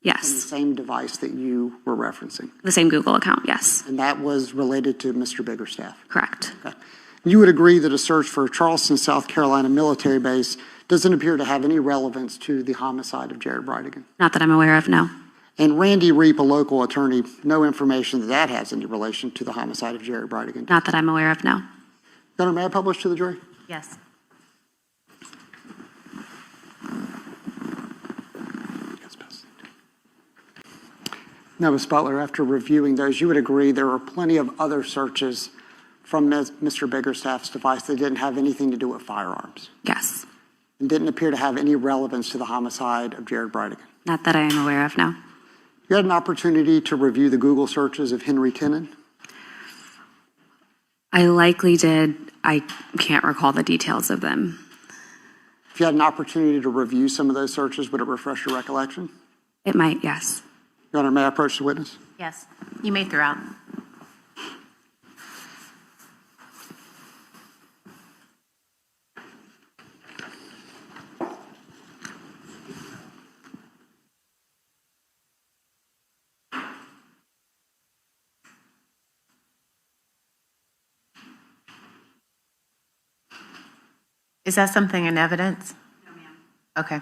And the Yes. same device that you were referencing. The same Google account, yes. And that was related to Mr. Biggerstaff. Correct. Okay. You would agree that a search for a Charleston, South Carolina military base doesn't appear to have any relevance to the homicide of Jared Bridegan. Not that I'm aware of, no. And Randy Reap, a local attorney, no information that that has any relation to the homicide of Jared Bridegan. Not that I'm aware of, no. Your Honor, may I publish to the jury? Yes. Now, Ms. Butler, after reviewing those, you would agree there were plenty of other searches from Mr. Biggerstaff's device that didn't have anything to do with firearms Yes. and didn't appear to have any relevance to the homicide of Jared Bridegan. Not that I am aware of, no. You had an opportunity to review the Google searches of Henry Tenon. I likely did. I can't recall the details of them. If you had an opportunity to review some of those searches, would it refresh your recollection? It might, yes. Your Honor, may I approach the witness? Yes. You may throughout. Is that something in evidence? No, ma'am. Okay.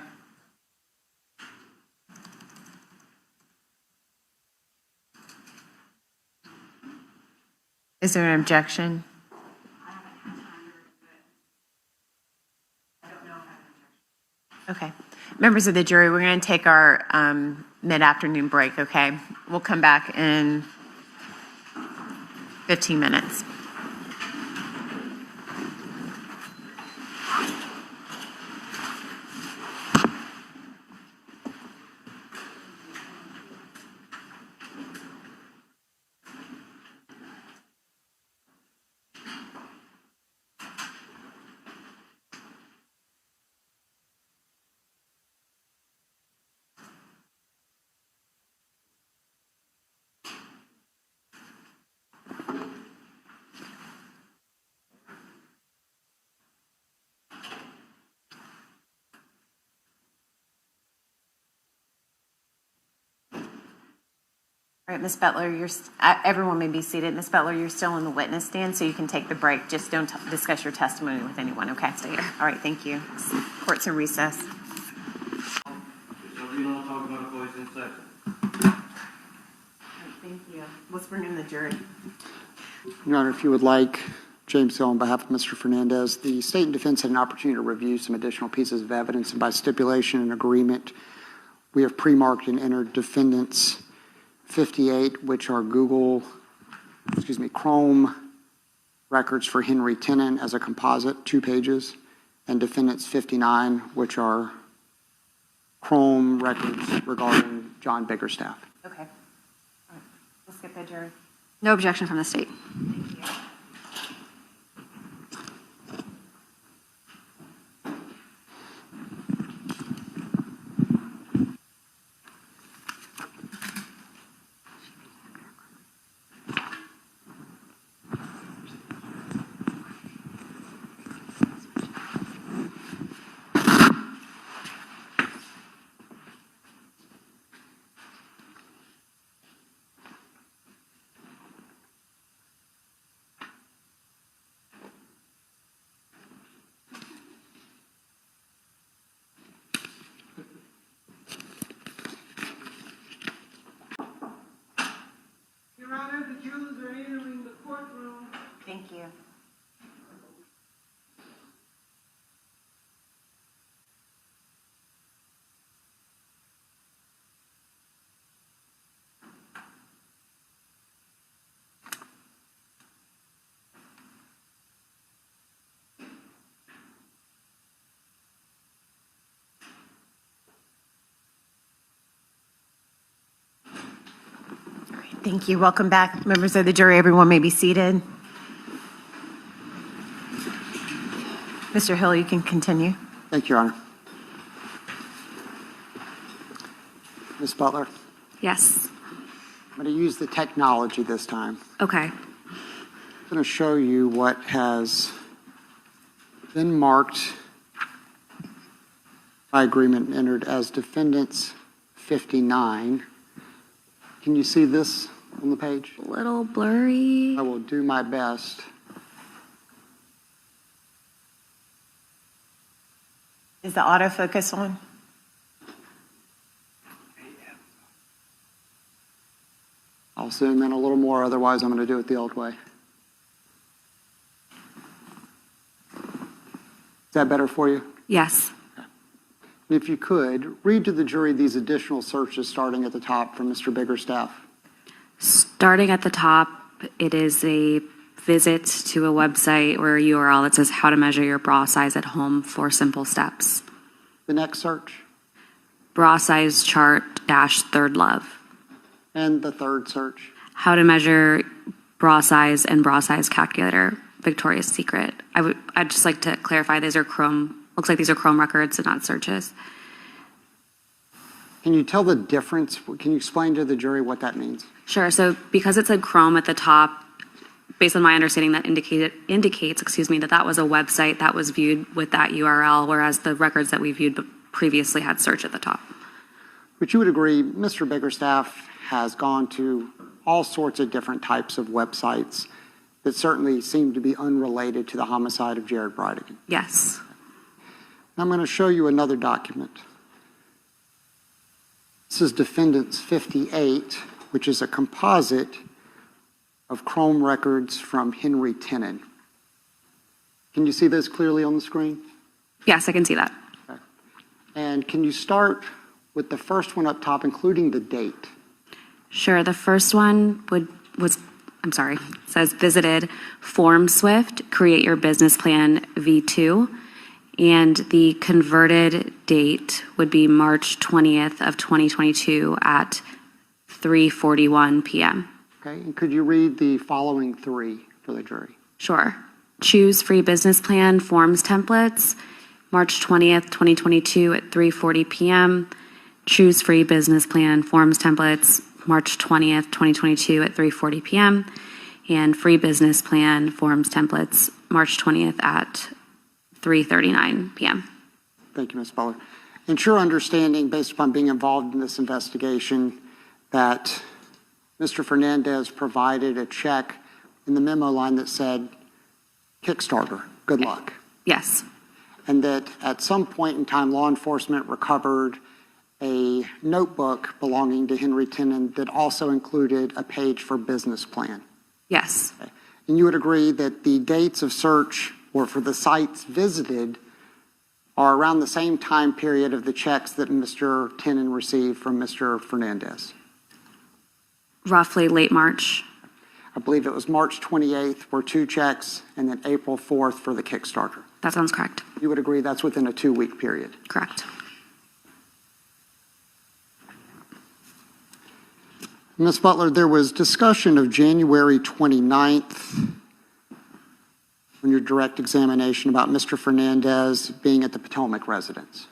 Is there an objection? Okay. Members of the jury, we're going to take our mid-afternoon break, okay? We'll come back in 15 minutes. All right, Ms. Butler, everyone may be seated. Ms. Butler, you're still in the witness stand, so you can take the break. Just don't discuss your testimony with anyone, okay? Stay here. All right, thank you. Court's in recess. So you don't talk about a voice in second. All right, thank you. Let's bring in the jury. Your Honor, if you would like, James Hill on behalf of Mr. Fernandez, the state and defense had an opportunity to review some additional pieces of evidence, and by stipulation and agreement, we have pre-marked and entered defendants 58, which are Chrome records for Henry Tenon as a composite, 2 pages, and defendants 59, which are Chrome records regarding John Biggerstaff. Okay. All right. Let's get the jury. No objection from the state. Thank you. Your Honor, the jurors are entering the courtroom. Thank you. Thank you. Welcome back, members of the jury. Everyone may be seated. Mr. Hill, you can continue. Thank you, Your Honor. Ms. Butler, Yes. I'm going to use the technology this time. Okay. I'm going to show you what has been marked by agreement and entered as defendants 59. Can you see this on the page? A little blurry. I will do my best. Is the autofocus on? I'll zoom in a little more, otherwise I'm going to do it the old way. Is that better for you? Yes. If you could, read to the jury these additional searches starting at the top from Mr. Biggerstaff. Starting at the top, it is a visit to a website or a URL that says how to measure your bra size at home, 4 simple steps. The next search. Bra size chart dash third love. And the third search. How to measure bra size and bra size calculator, Victoria's Secret. I'd just like to clarify, these are Chrome, looks like these are Chrome records and not searches. Can you tell the difference? Can you explain to the jury what that means? Sure, so because it said Chrome at the top, based on my understanding, that indicates that was a website that was viewed with that URL, whereas the records that we viewed previously had search at the top. But you would agree, Mr. Biggerstaff has gone to all sorts of different types of websites that certainly seem to be unrelated to the homicide of Jared Bridegan. Yes. I'm going to show you another document. This is Defendant's 58, which is a composite of Chrome records from Henry Tenon. Can you see this clearly on the screen? Yes, I can see that. Okay. And can you start with the first one up top, including the date? Sure. The first one says visited Form Swift, create your business plan V2. And the converted date would be March 20th of 2022 at 3:41 p.m. Okay, and could you read the following three for the jury? Sure. Choose free business plan forms templates, March 20th, 2022 at 3:40 p.m. Choose free business plan forms templates, March 20th, 2022 at 3:40 p.m. And free business plan forms templates, March 20th at 3:39 p.m. Thank you, Ms. Butler. It's your understanding, based upon being involved in this investigation, that Mr. Fernandez provided a check in the memo line that said, Kickstarter, good luck. Yes. And that at some point in time, law enforcement recovered a notebook belonging to Henry Tenon that also included a page for business plan. Yes. Okay. And you would agree that the dates of search or for the sites visited are around the same time period of the checks that Mr. Tenon received from Mr. Fernandez. Roughly late March. I believe it was March 28th were 2 checks, and then April 4th for the Kickstarter. That sounds correct. You would agree that's within a 2-week period? Correct. Ms. Butler, there was discussion of January 29th on your direct examination about Mr. Fernandez being at the Potomac residence,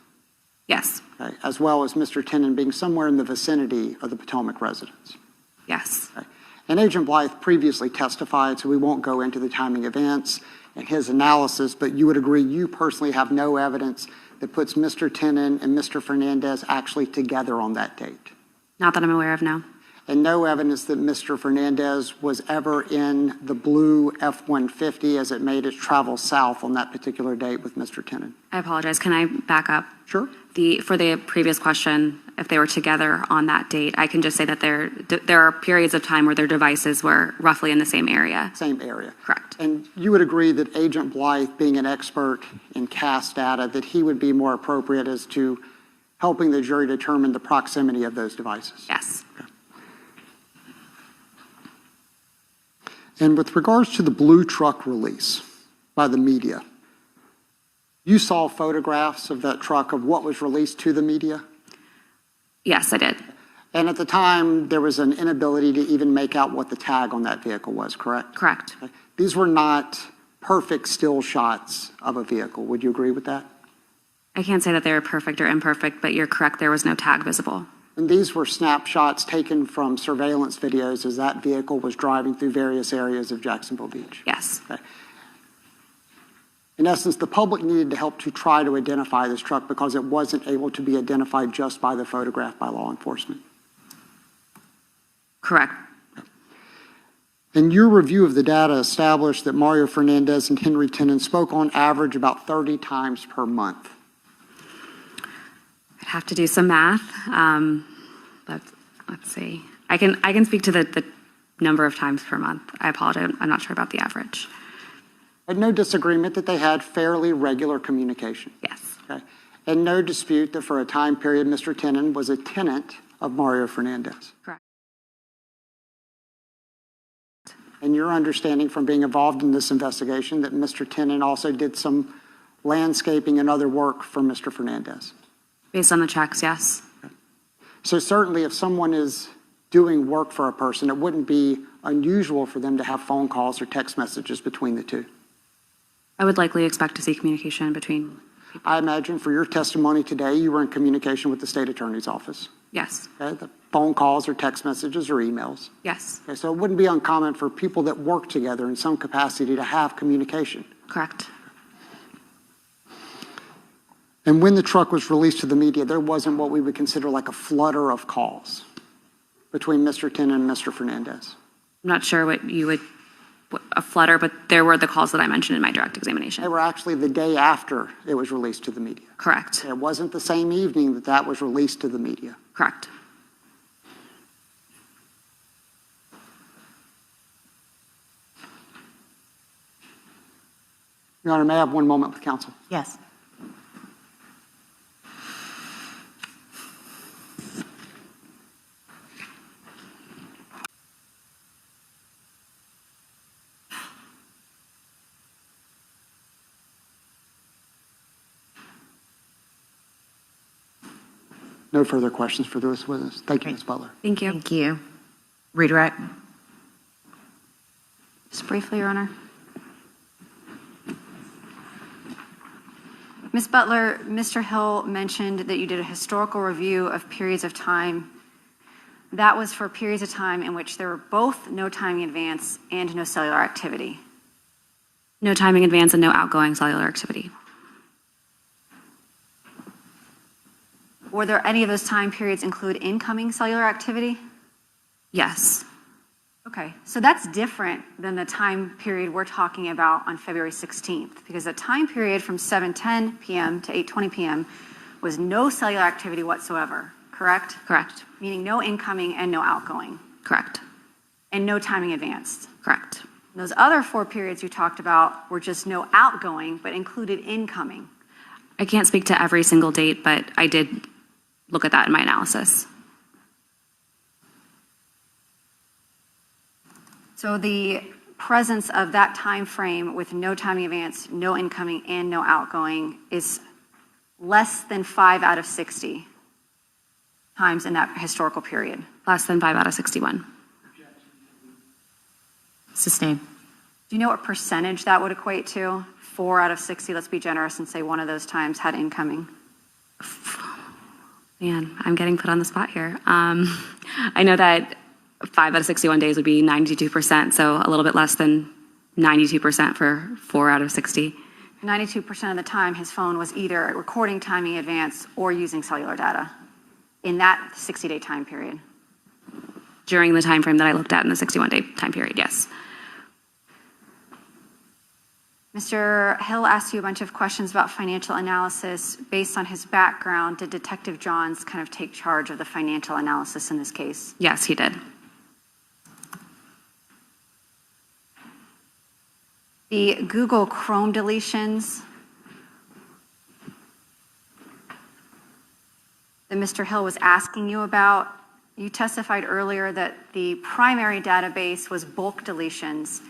Yes. okay, as well as Mr. Tenon being somewhere in the vicinity of the Potomac residence. Yes. Okay. And Agent Blythe previously testified, so we won't go into the timing events and his analysis, but you would agree you personally have no evidence that puts Mr. Tenon and Mr. Fernandez actually together on that date? Not that I'm aware of, no. And no evidence that Mr. Fernandez was ever in the blue F-150 as it made its travel south on that particular date with Mr. Tenon? I apologize. Can I back up? Sure. For the previous question, if they were together on that date, I can just say that there are periods of time where their devices were roughly in the same area. Same area. Correct. And you would agree that Agent Blythe, being an expert in CAS data, that he would be more appropriate as to helping the jury determine the proximity of those devices? Yes. Okay. And with regards to the blue truck release by the media, you saw photographs of that truck of what was released to the media? Yes, I did. And at the time, there was an inability to even make out what the tag on that vehicle was, correct? Correct. Okay. These were not perfect still shots of a vehicle. Would you agree with that? I can't say that they were perfect or imperfect, but you're correct. There was no tag visible. And these were snapshots taken from surveillance videos as that vehicle was driving through various areas of Jacksonville Beach. Yes. Okay. In essence, the public needed to help to try to identify this truck because it wasn't able to be identified just by the photograph by law enforcement. Correct. And your review of the data established that Mario Fernandez and Henry Tenon spoke on average about 30 times per month. I'd have to do some math. Let's see. I can speak to the number of times per month. I apologize. I'm not sure about the average. But no disagreement that they had fairly regular communication. Yes. Okay. And no dispute that for a time period, Mr. Tenon was a tenant of Mario Fernandez. Correct. And your understanding from being involved in this investigation that Mr. Tenon also did some landscaping and other work for Mr. Fernandez. Based on the checks, yes. So certainly if someone is doing work for a person, it wouldn't be unusual for them to have phone calls or text messages between the two. I would likely expect to see communication between. I imagine for your testimony today, you were in communication with the state attorney's office. Yes. Okay? The phone calls or text messages or emails. Yes. Okay, so it wouldn't be uncommon for people that work together in some capacity to have communication. Correct. And when the truck was released to the media, there wasn't what we would consider like a flutter of calls between Mr. Tenon and Mr. Fernandez. I'm not sure what you would a flutter, but there were the calls that I mentioned in my direct examination. They were actually the day after it was released to the media. Correct. It wasn't the same evening that that was released to the media. Correct. Your Honor, may I have one moment with counsel? Yes. No further questions for this witness. Thank you, Ms. Butler. Thank you. Thank you. Redirect. Just briefly, Your Honor. Ms. Butler, Mr. Hill mentioned that you did a historical review of periods of time. That was for periods of time in which there were both no timing advance and no cellular activity. No timing advance and no outgoing cellular activity. Were there any of those time periods include incoming cellular activity? Yes. Okay, so that's different than the time period we're talking about on February 16th, because the time period from 7:10 p.m. to 8:20 p.m. was no cellular activity whatsoever, correct? Correct. Meaning no incoming and no outgoing, Correct. and no timing advanced. Correct. Those other 4 periods you talked about were just no outgoing, but included incoming. I can't speak to every single date, but I did look at that in my analysis. So the presence of that time frame with no timing advance, no incoming, and no outgoing is less than 5 out of 60 times in that historical period. Less than 5 out of 61. Sustain. Do you know what percentage that would equate to? 4 out of 60, let's be generous and say one of those times had incoming. Man, I'm getting put on the spot here. I know that 5 out of 61 days would be 92%, so a little bit less than 92% for 4 out of 60. 92% of the time, his phone was either recording timing advance or using cellular data in that 60-day time period. During the time frame that I looked at in the 61-day time period, yes. Mr. Hill asked you a bunch of questions about financial analysis. Based on his background, did Detective Johns kind of take charge of the financial analysis in this case? Yes, he did. The Google Chrome deletions that Mr. Hill was asking you about, you testified earlier that the primary database was bulk deletions.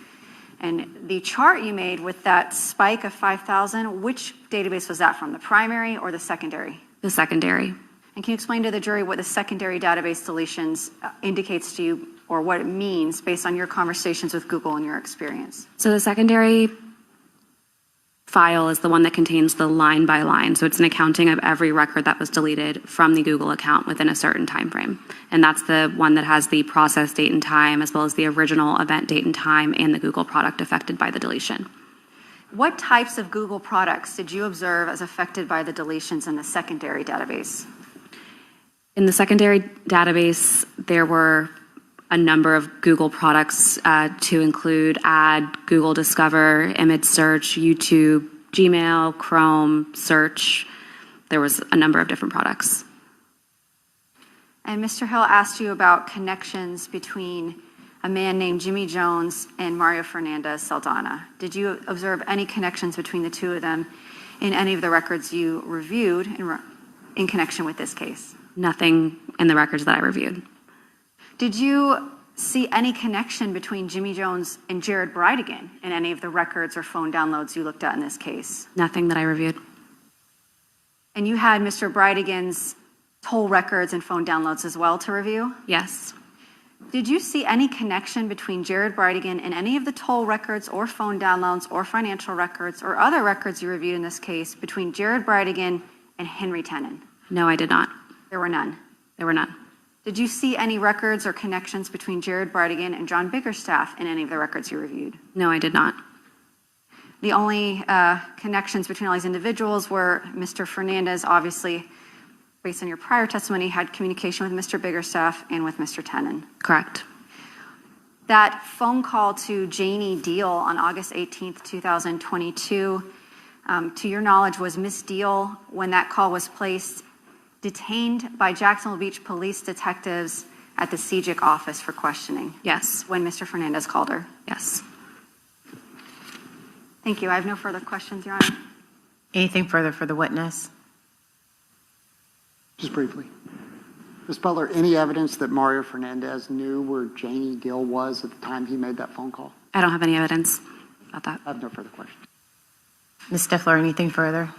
And the chart you made with that spike of 5,000, which database was that from, the primary or the secondary? The secondary. And can you explain to the jury what the secondary database deletions indicates to you, or what it means based on your conversations with Google and your experience? So the secondary file is the one that contains the line by line. So it's an accounting of every record that was deleted from the Google account within a certain time frame. And that's the one that has the process date and time, as well as the original event date and time, and the Google product affected by the deletion. What types of Google products did you observe as affected by the deletions in the secondary database? In the secondary database, there were a number of Google products to include Ad, Google Discover, Image Search, YouTube, Gmail, Chrome, Search. There was a number of different products. And Mr. Hill asked you about connections between a man named Jimmy Jones and Mario Fernandez Saldana. Did you observe any connections between the two of them in any of the records you reviewed in connection with this case? Nothing in the records that I reviewed. Did you see any connection between Jimmy Jones and Jared Bridegan in any of the records or phone downloads you looked at in this case? Nothing that I reviewed. And you had Mr. Bridegan's toll records and phone downloads as well to review? Yes. Did you see any connection between Jared Bridegan and any of the toll records or phone downloads or financial records or other records you reviewed in this case between Jared Bridegan and Henry Tenon? No, I did not. There were none. There were none. Did you see any records or connections between Jared Bridegan and John Biggerstaff in any of the records you reviewed? No, I did not. The only connections between all these individuals were Mr. Fernandez, obviously, based on your prior testimony, had communication with Mr. Biggerstaff and with Mr. Tenon. Correct. That phone call to Janie Deal on August 18th, 2022, to your knowledge, was Miss Deal, when that call was placed, detained by Jacksonville Beach police detectives at the CJIC office for questioning? Yes. When Mr. Fernandez called her? Yes. Thank you. I have no further questions, Your Honor. Anything further for the witness? Just briefly. Ms. Butler, any evidence that Mario Fernandez knew where Janie Gill was at the time he made that phone call? I don't have any evidence about that. I have no further questions. Ms. Stifler, anything further?